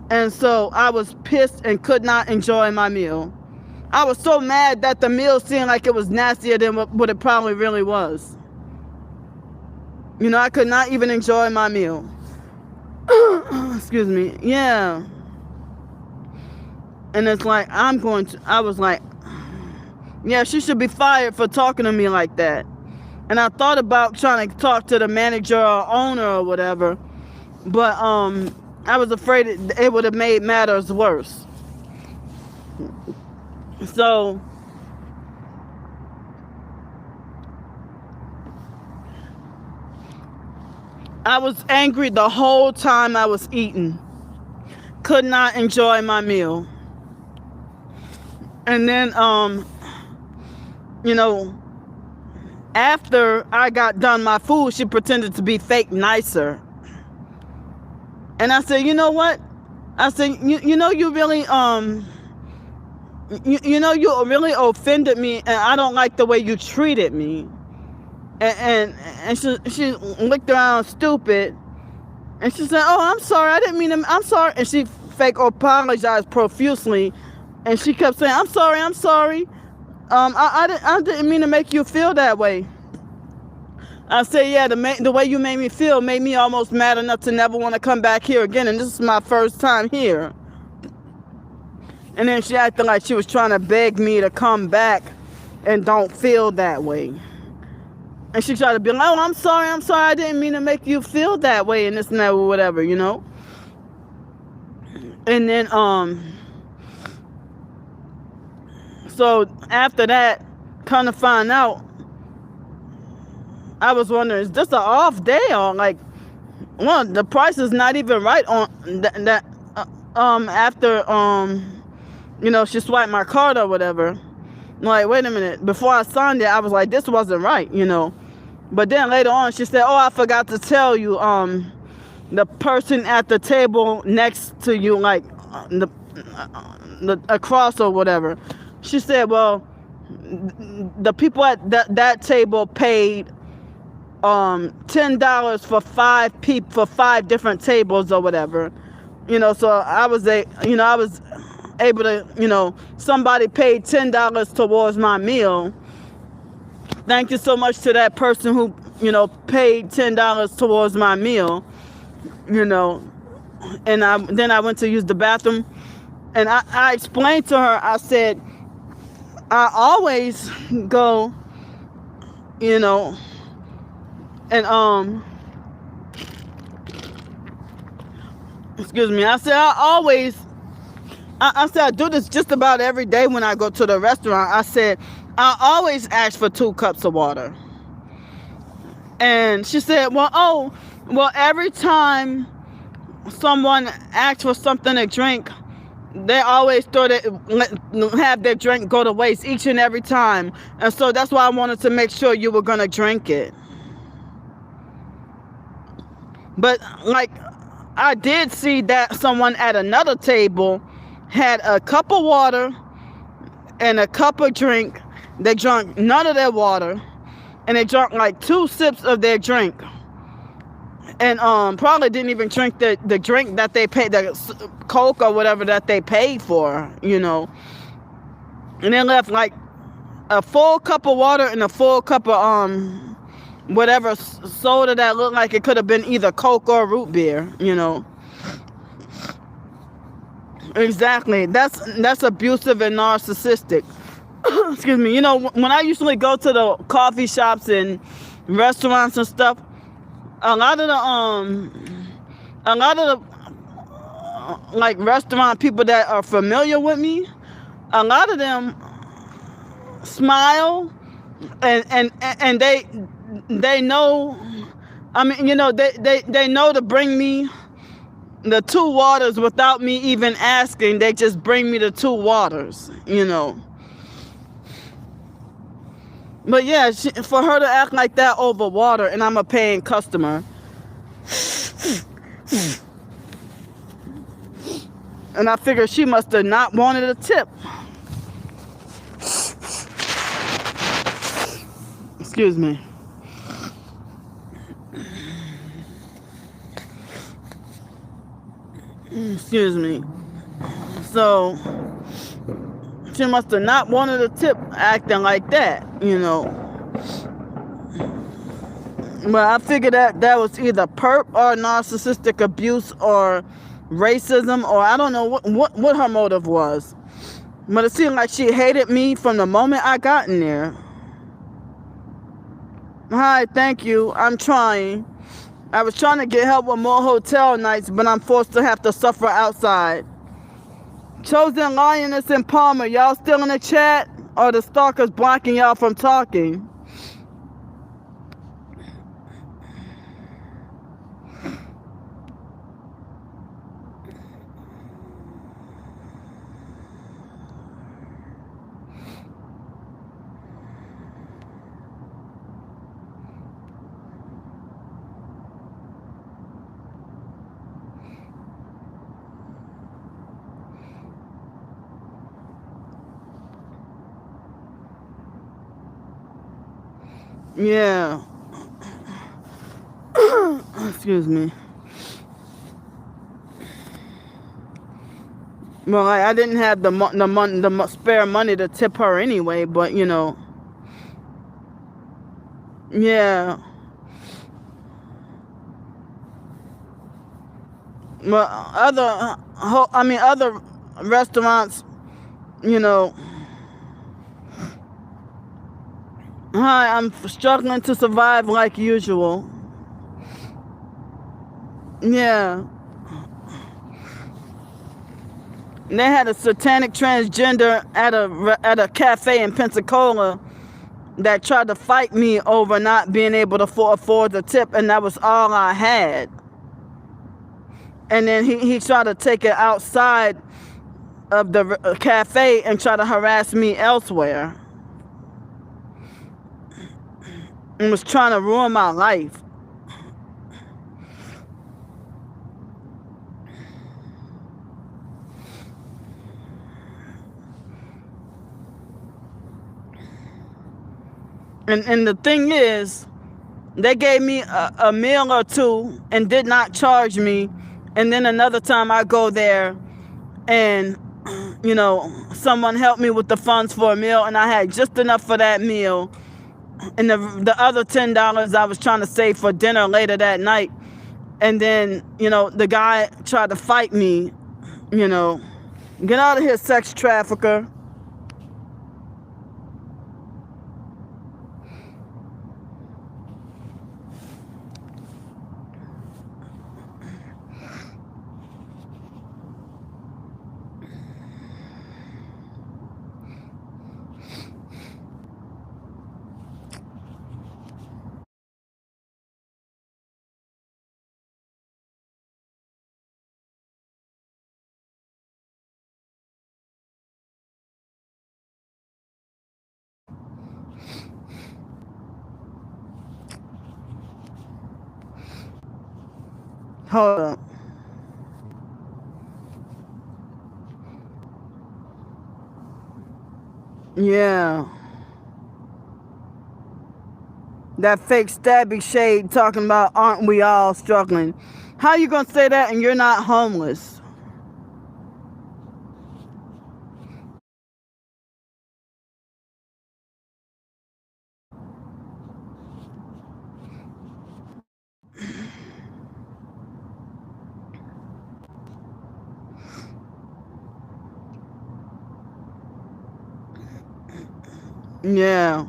And so I was pissed and could not enjoy my meal. I was so mad that the meal seemed like it was nastier than what it probably really was. I could not even enjoy my meal. Excuse me. Yeah. And it's like, I was like, yeah, she should be fired for talking to me like that. And I thought about trying to talk to the manager or owner or whatever, but I was afraid it would have made matters worse. So I was angry the whole time I was eating. Could not enjoy my meal. And then, you know, after I got done my food, she pretended to be fake nicer. And I said, you know what? I said, you know, you really, you know, you really offended me, and I don't like the way you treated me. And she looked around stupid, and she said, oh, I'm sorry, I didn't mean to, I'm sorry. And she fake apologized profusely, and she kept saying, I'm sorry, I'm sorry. I didn't mean to make you feel that way. I said, yeah, the way you made me feel made me almost mad enough to never want to come back here again, and this is my first time here. And then she acted like she was trying to beg me to come back and don't feel that way. And she tried to be like, oh, I'm sorry, I didn't mean to make you feel that way, and this and that, or whatever, you know? And then, so after that, kind of find out, I was wondering, is this an off day, or like, well, the price is not even right on that, after, you know, she swiped my card or whatever. I'm like, wait a minute, before I signed it, I was like, this wasn't right, you know? But then later on, she said, oh, I forgot to tell you, the person at the table next to you, like, across or whatever, she said, well, the people at that table paid $10 for five different tables or whatever, you know. So I was able to, you know, somebody paid $10 towards my meal. Thank you so much to that person who, you know, paid $10 towards my meal, you know. And then I went to use the bathroom, and I explained to her, I said, I always go, you know, and excuse me, I said, I said, I do this just about every day when I go to the restaurant. I said, I always ask for 2 cups of water. And she said, well, every time someone asks for something to drink, they always have their drink go to waste each and every time. And so that's why I wanted to make sure you were going to drink it. But, like, I did see that someone at another table had a cup of water and a cup of drink. They drank none of their water, and they drank like 2 sips of their drink, and probably didn't even drink the drink that they paid, the Coke or whatever that they paid for, you know. And then left like a full cup of water and a full cup of whatever soda that looked like it could have been either Coke or root beer, you know. Exactly. That's abusive and narcissistic. Excuse me. You know, when I usually go to the coffee shops and restaurants and stuff, a lot of the like restaurant people that are familiar with me, a lot of them smile and they know. I mean, you know, they know to bring me the 2 waters without me even asking. They just bring me the 2 waters, you know. But yeah, for her to act like that over water, and I'm a paying customer, and I figured she must have not wanted a tip. Excuse me. Excuse me. So she must have not wanted a tip acting like that, you know. But I figured that was either perp or narcissistic abuse or racism, or I don't know what her motive was. But it seemed like she hated me from the moment I got in there. Hi, thank you. I'm trying. I was trying to get help with more hotel nights, but I'm forced to have to suffer outside. Chosen Lioness and Palmer, y'all still in the chat? Or the stalkers blocking y'all from talking? Yeah. Excuse me. Well, I didn't have the spare money to tip her anyway, but yeah. Well, other restaurants, you know, hi, I'm struggling to survive like usual. Yeah. And they had a satanic transgender at a cafe in Pensacola that tried to fight me over not being able to afford the tip, and that was all I had. And then he tried to take it outside of the cafe and try to harass me elsewhere. And was trying to ruin my life. And the thing is, they gave me a meal or two and did not charge me. And then another time I go there and, someone helped me with the funds for a meal, and I had just enough for that meal. And the other $10 I was trying to save for dinner later that night. And then, the guy tried to fight me, get out of here, sex trafficker. Hold up. Yeah. That fake stabby shade talking about aren't we all struggling? How you gonna say that and you're not homeless? Yeah.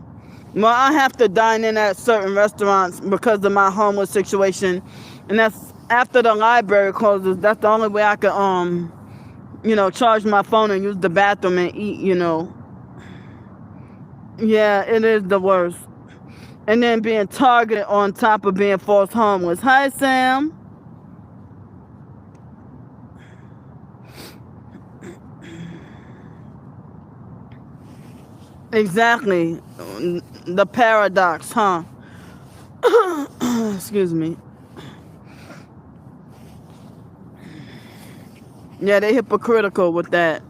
Well, I have to dine in at certain restaurants because of my homeless situation. And that's after the library closes. That's the only way I can, charge my phone and use the bathroom and eat, Yeah, it is the worst. And then being targeted on top of being forced homeless. Hi, Sam. Exactly. The paradox, huh? Excuse me. Yeah, they hypocritical with that.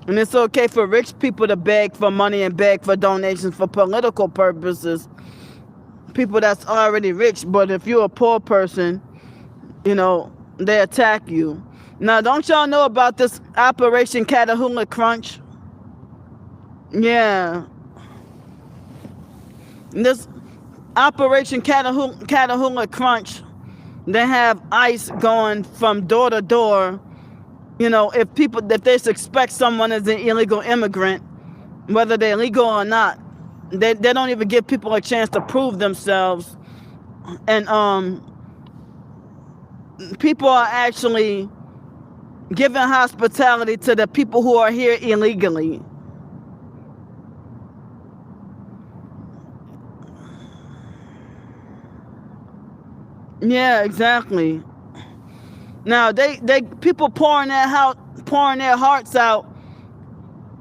And it's okay for rich people to beg for money and beg for donations for political purposes. People that's already rich, but if you're a poor person, they attack you. Now, don't y'all know about this Operation Catahoula Crunch? Yeah. This Operation Catahoula Crunch, they have ICE going from door to door. If they suspect someone is an illegal immigrant, whether they're legal or not, they don't even give people a chance to prove themselves. And people are actually giving hospitality to the people who are here illegally. Yeah, exactly. Now they people pouring their hearts out,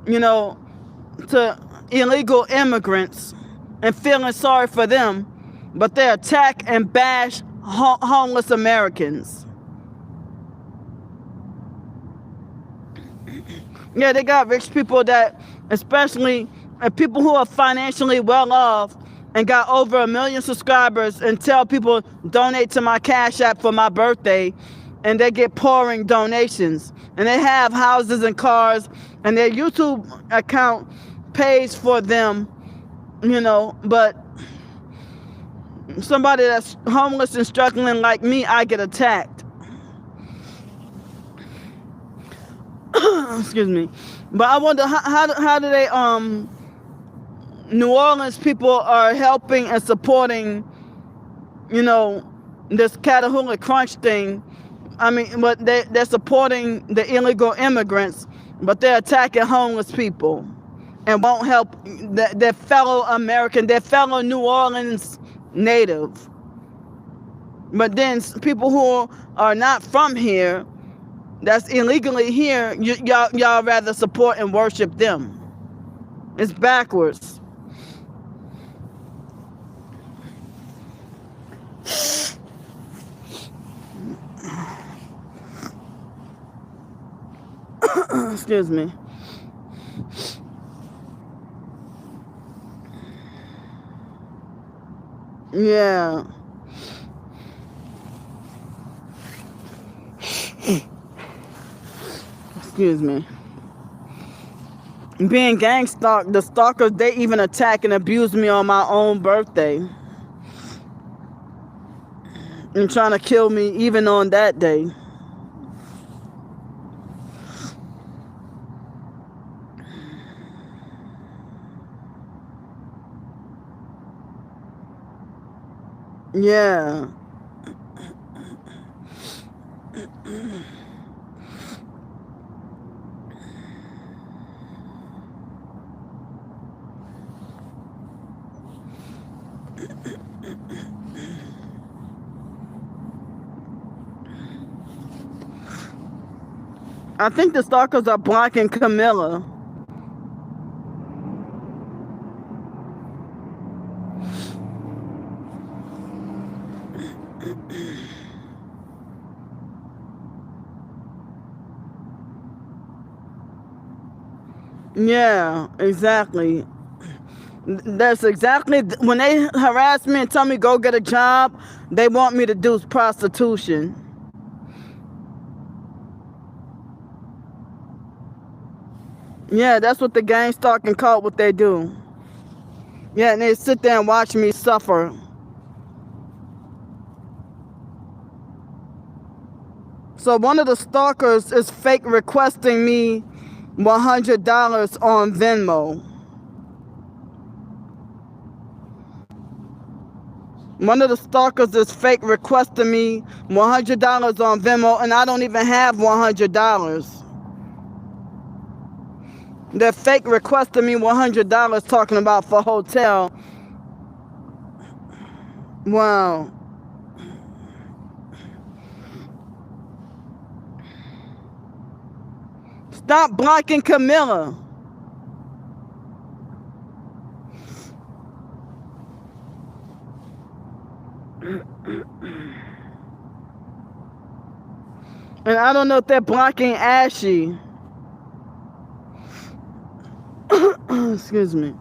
to illegal immigrants and feeling sorry for them, but they attack and bash homeless Americans. Yeah, they got rich people that especially people who are financially well off and got over 1 million subscribers, and tell people donate to my Cash App for my birthday, and they get pouring donations, and they have houses and cars, and their YouTube account pays for them, but somebody that's homeless and struggling like me, I get attacked. Excuse me. But I wonder how do they New Orleans people are helping and supporting this Catahoula Crunch thing. I mean, but they're supporting the illegal immigrants, but they're attacking homeless people and won't help their fellow American, their fellow New Orleans native. But then people who are not from here, that's illegally here, y'all rather support and worship them. It's backwards. Excuse me. Yeah. Excuse me. Being gang stalked, the stalkers, they even attack and abuse me on my own birthday. And trying to kill me even on that day. Yeah. I think the stalkers are blocking Camilla. Yeah, exactly. That's exactly when they harass me and tell me go get a job, they want me to do prostitution. Yeah, that's what the gang stalking cult, what they do. Yeah, and they sit there and watch me suffer. So one of the stalkers is fake requesting me $100 on Venmo. One of the stalkers is fake requesting me $100 on Venmo, and I don't even have $100. They're fake requesting me $100 talking about for hotel. Wow. Stop blocking Camilla. And I don't know if they're blocking Ashy. Excuse me.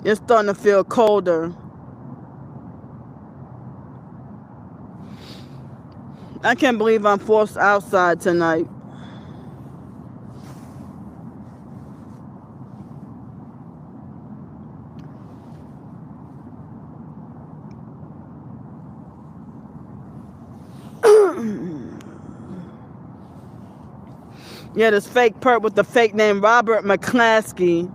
It's starting to feel colder. I can't believe I'm forced outside tonight. Yeah, this fake perp with the fake name Robert McClaskey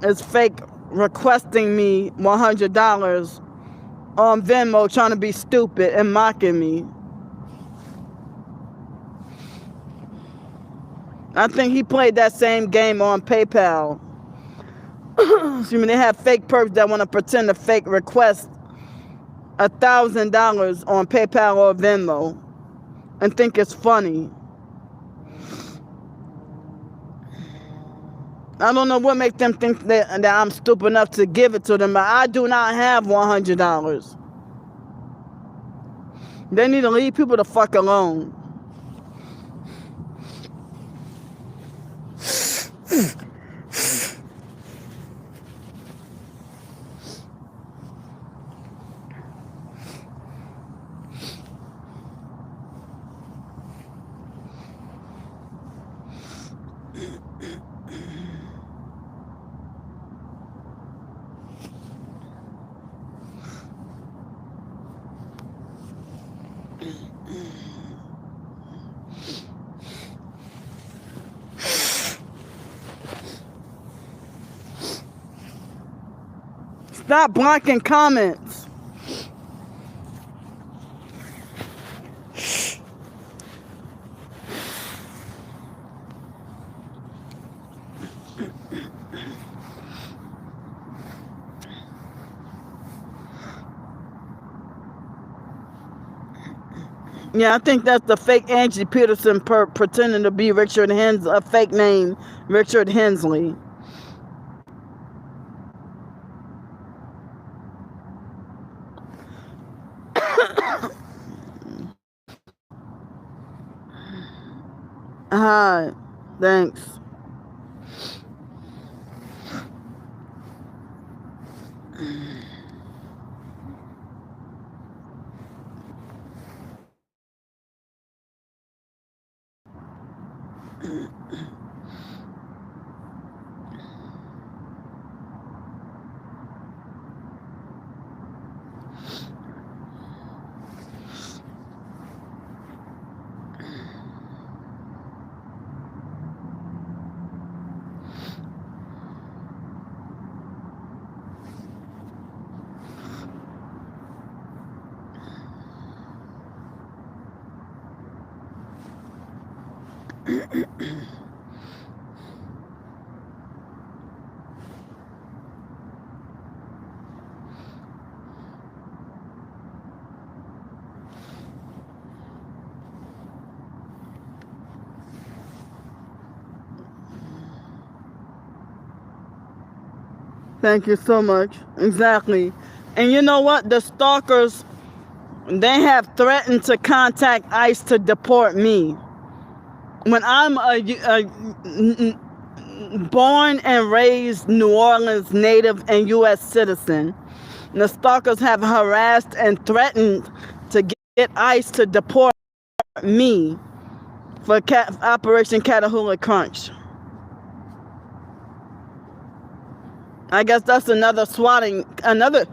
is fake requesting me $100 on Venmo, trying to be stupid and mocking me. I think he played that same game on PayPal. Excuse me, they have fake perps that want to pretend to fake request $1,000 on PayPal or Venmo and think it's funny. I don't know what makes them think that I'm stupid enough to give it to them, but I do not have $100. They need to leave people the fuck alone. Stop blocking comments. Yeah, I think that's the fake Angie Peterson pretending to be Richard Hensley, a fake name, Richard Hensley. Hi, thanks. Thank you so much. Exactly. And you know what? The stalkers, they have threatened to contact ICE to deport me. When I'm a born and raised New Orleans native and U.S. citizen, the stalkers have harassed and threatened to get ICE to deport me for Operation Catahoula Crunch. I guess that's another swatting, another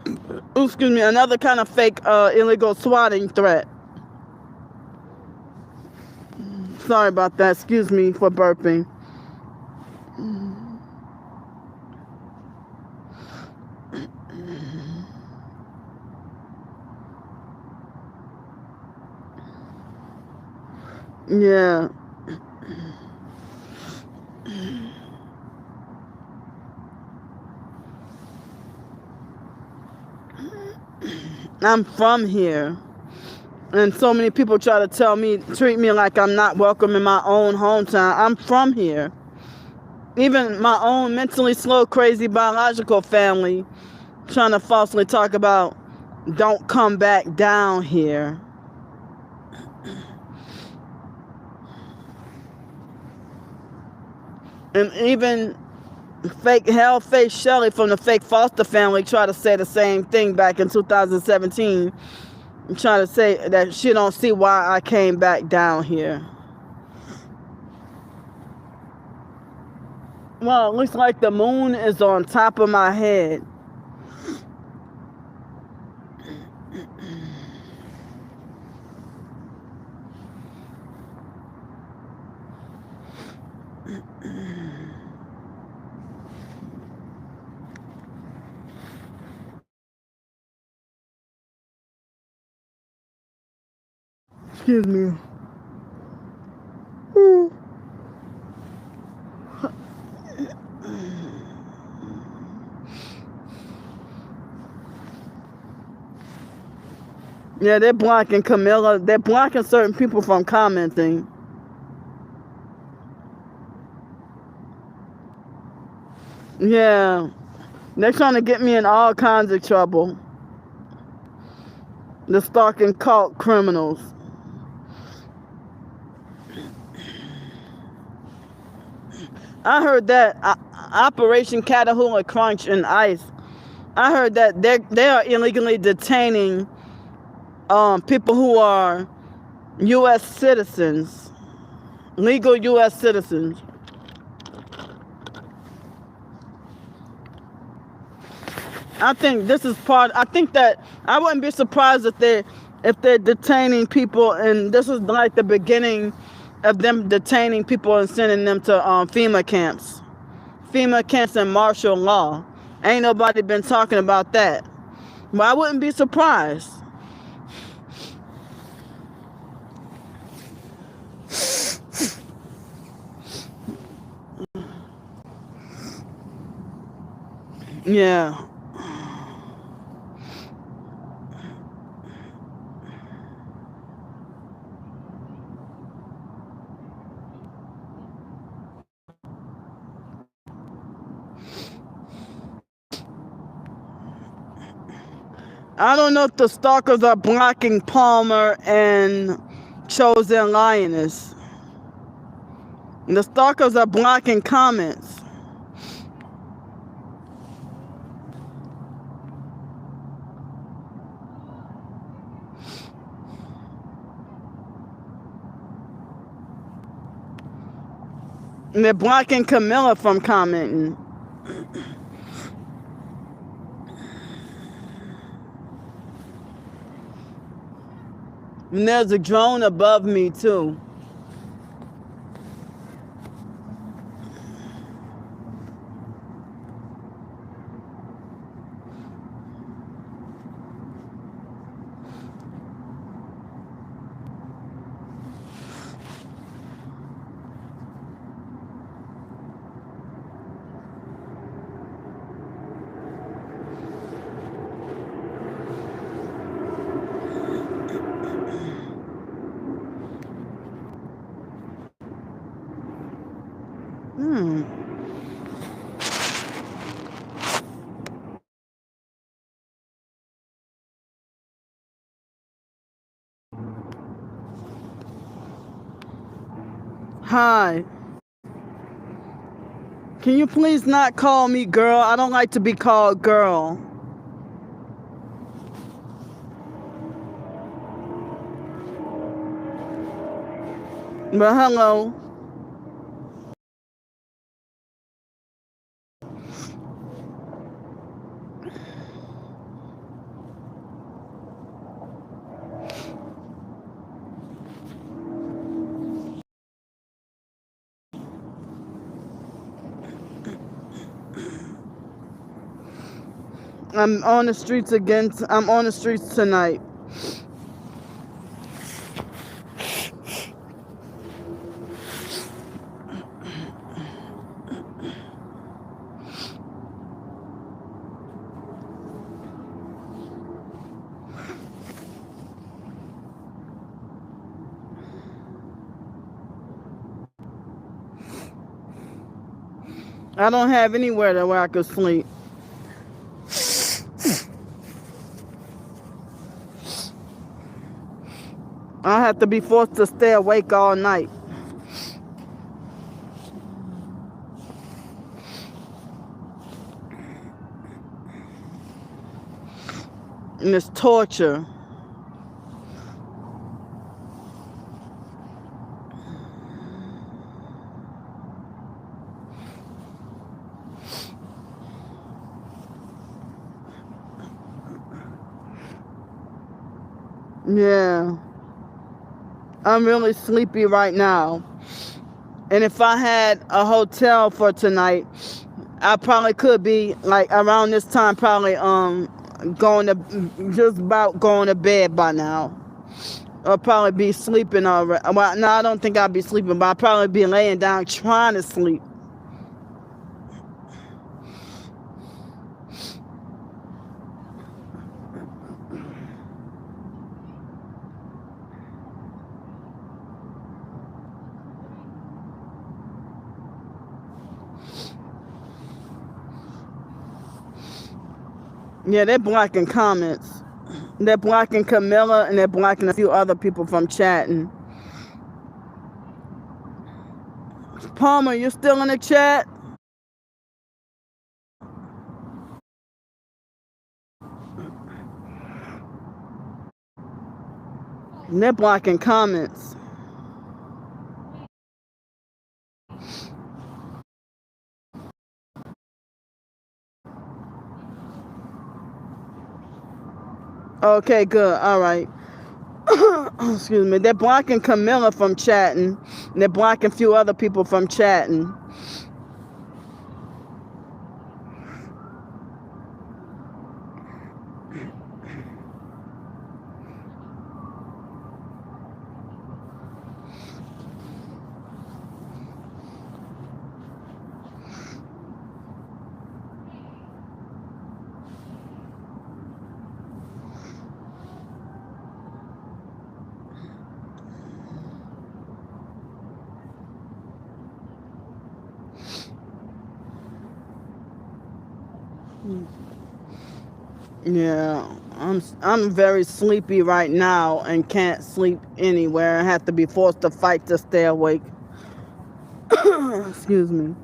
kind of fake illegal swatting threat. Sorry about that. Excuse me for burping. Yeah. I'm from here. And so many people try to treat me like I'm not welcome in my own hometown. I'm from here. Even my own mentally slow, crazy biological family trying to falsely talk about don't come back down here. And even fake Hellface Shelly from the fake Foster family tried to say the same thing back in 2017. Trying to say that she don't see why I came back down here. Well, it looks like the moon is on top of my head. Excuse me. Yeah, they're blocking Camilla. They're blocking certain people from commenting. Yeah. They're trying to get me in all kinds of trouble. The stalking cult criminals. I heard that Operation Catahoula Crunch and ICE. I heard that they are illegally detaining people who are U.S. citizens, legal U.S. citizens. I think this is part. I think that I wouldn't be surprised if they're detaining people, and this is like the beginning of them detaining people and sending them to FEMA camps and martial law. Ain't nobody been talking about that, but I wouldn't be surprised. Yeah. I don't know if the stalkers are blocking Palmer and Chosen Lioness. The stalkers are blocking comments. And they're blocking Camilla from commenting. And there's a drone above me too. Hi. Can you please not call me girl? I don't like to be called girl. But hello. I'm on the streets again. I'm on the streets tonight. I don't have anywhere where I could sleep. I have to be forced to stay awake all night. And it's torture. Yeah. I'm really sleepy right now. And if I had a hotel for tonight, I probably could be like around this time, probably going to just about going to bed by now. I'll probably be sleeping already. Well, no, I don't think I'll be sleeping, but I'll probably be laying down trying to sleep. Yeah, they're blocking comments. They're blocking Camilla and they're blocking a few other people from chatting. Palmer, you still in the chat? And they're blocking comments. Okay, good. All right. Excuse me. They're blocking Camilla from chatting. They're blocking a few other people from chatting. Yeah, I'm very sleepy right now and can't sleep anywhere. I have to be forced to fight to stay awake. Excuse me.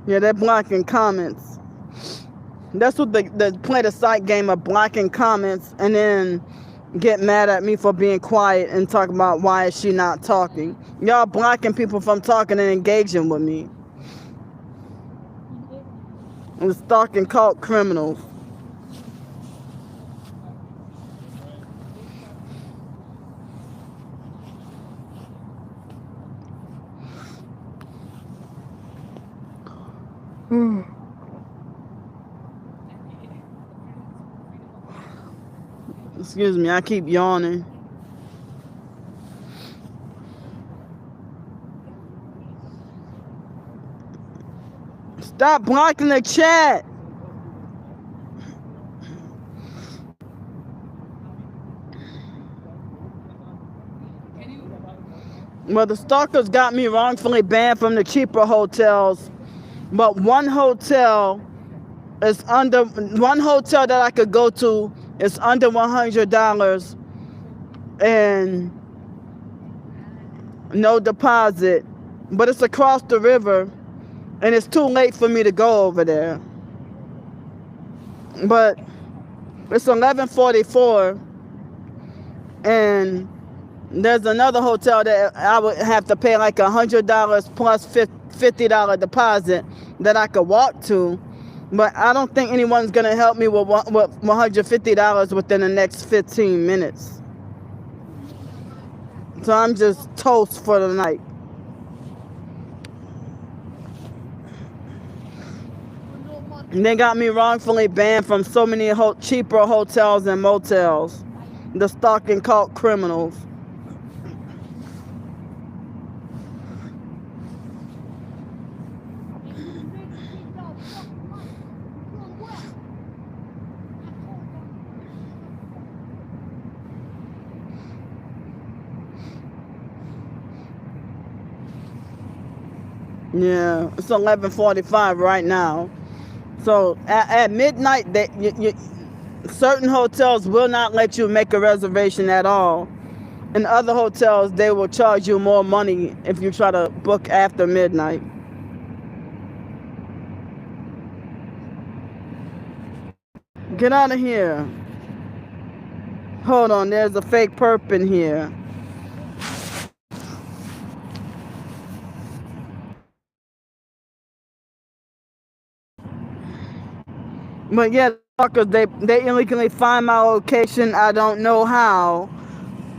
Yeah, they're blocking comments. That's what they play the site game of blocking comments and then get mad at me for being quiet and talk about why is she not talking. Y'all blocking people from talking and engaging with me. And stalking cult criminals. Excuse me, I keep yawning. Stop blocking the chat. Well, the stalkers got me wrongfully banned from the cheaper hotels, but one hotel that I could go to is under $100 and no deposit, but it's across the river and it's too late for me to go over there. But it's 11:44 and there's another hotel that I would have to pay like $100 plus $50 deposit that I could walk to. But I don't think anyone's going to help me with $150 within the next 15 minutes. So I'm just toast for the night. And they got me wrongfully banned from so many cheaper hotels and motels. The stalking cult criminals. Yeah, it's 11:45 right now. So at midnight, certain hotels will not let you make a reservation at all. In other hotels, they will charge you more money if you try to book after midnight. Get out of here. Hold on, there's a fake perp in here. But yeah, they illegally find my location, I don't know how,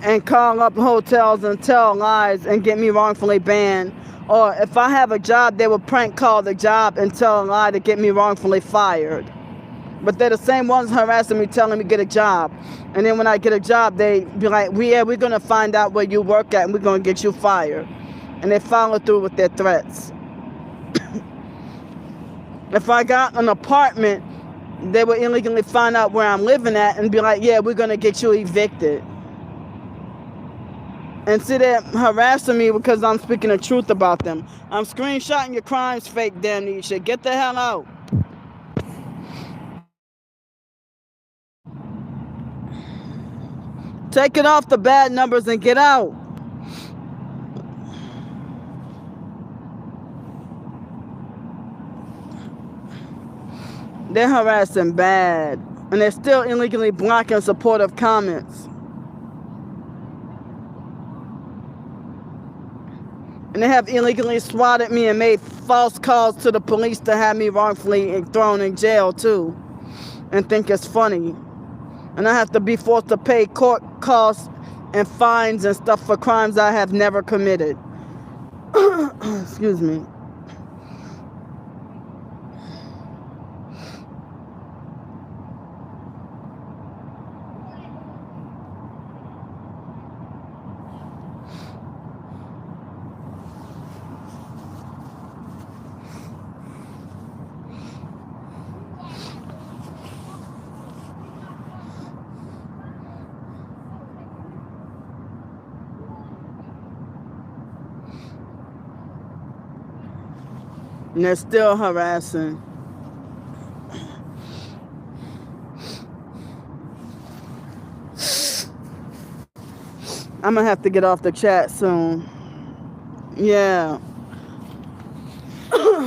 and call up hotels and tell lies and get me wrongfully banned. Or if I have a job, they will prank call the job and tell a lie to get me wrongfully fired. But they're the same ones harassing me, telling me get a job. And then when I get a job, they be like, we're going to find out where you work at and we're going to get you fired. And they follow through with their threats. If I got an apartment, they would illegally find out where I'm living at and be like, yeah, we're going to get you evicted. And see, they're harassing me because I'm speaking the truth about them. I'm screenshotting your crimes, fake Damnesia. Get the hell out. Take it off the bad numbers and get out. They're harassing bad. And they're still illegally blocking supportive comments. And they have illegally swatted me and made false calls to the police to have me wrongfully thrown in jail too. And think it's funny. And I have to be forced to pay court costs and fines and stuff for crimes I have never committed. Excuse me. And they're still harassing. I'm gonna have to get off the chat soon. Yeah.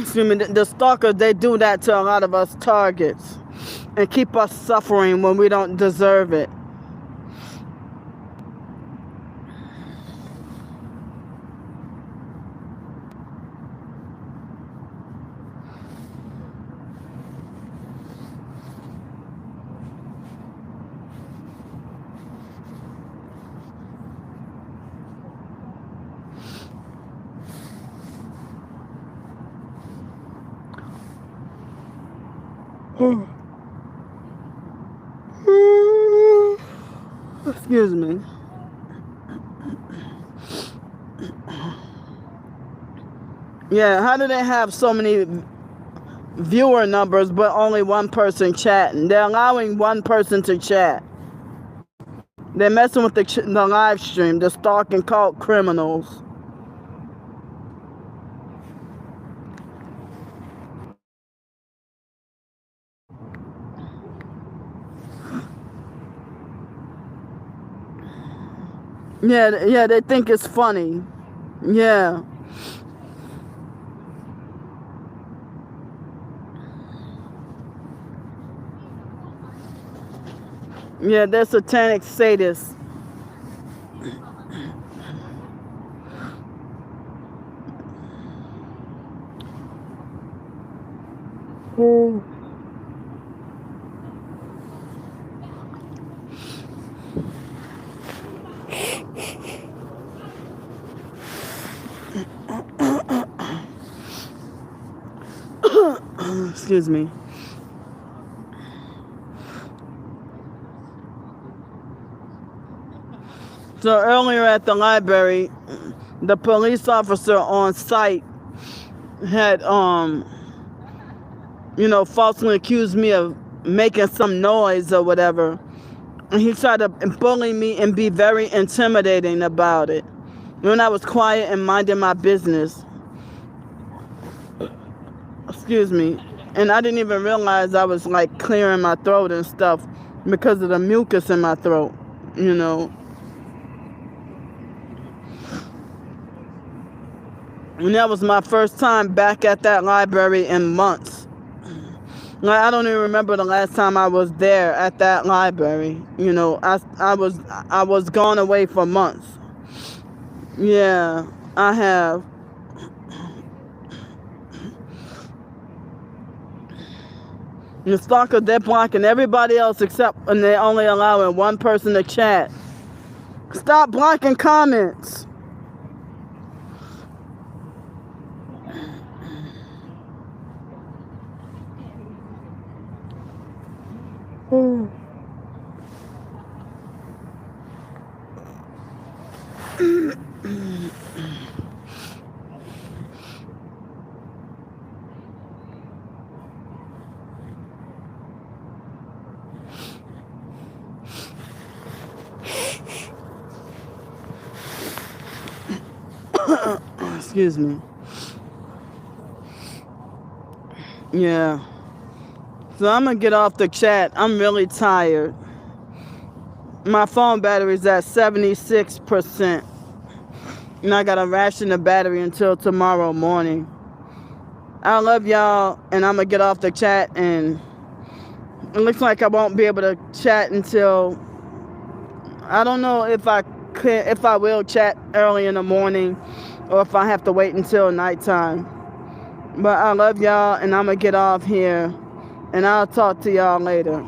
Excuse me, the stalkers, they do that to a lot of us targets and keep us suffering when we don't deserve it. Excuse me. Yeah, how do they have so many viewer numbers but only one person chatting? They're allowing one person to chat. They're messing with the live stream. They're stalking cult criminals. Yeah, they think it's funny. Yeah. Yeah, they're satanic sadists. Excuse me. So earlier at the library, the police officer on site had, falsely accused me of making some noise or whatever. And he tried to bully me and be very intimidating about it when I was quiet and minding my business. Excuse me. And I didn't even realize I was like clearing my throat and stuff because of the mucus in my throat, And that was my first time back at that library in months. Like, I don't even remember the last time I was there at that library. I was gone away for months. Yeah, I have. The stalker, they're blocking everybody else and they're only allowing one person to chat. Stop blocking comments. Excuse me. Yeah. So I'm gonna get off the chat. I'm really tired. My phone battery is at 76%. And I gotta ration the battery until tomorrow morning. I love y'all, and I'm gonna get off the chat, and it looks like I won't be able to chat until, I don't know if I will chat early in the morning or if I have to wait until nighttime. But I love y'all, and I'm gonna get off here, and I'll talk to y'all later.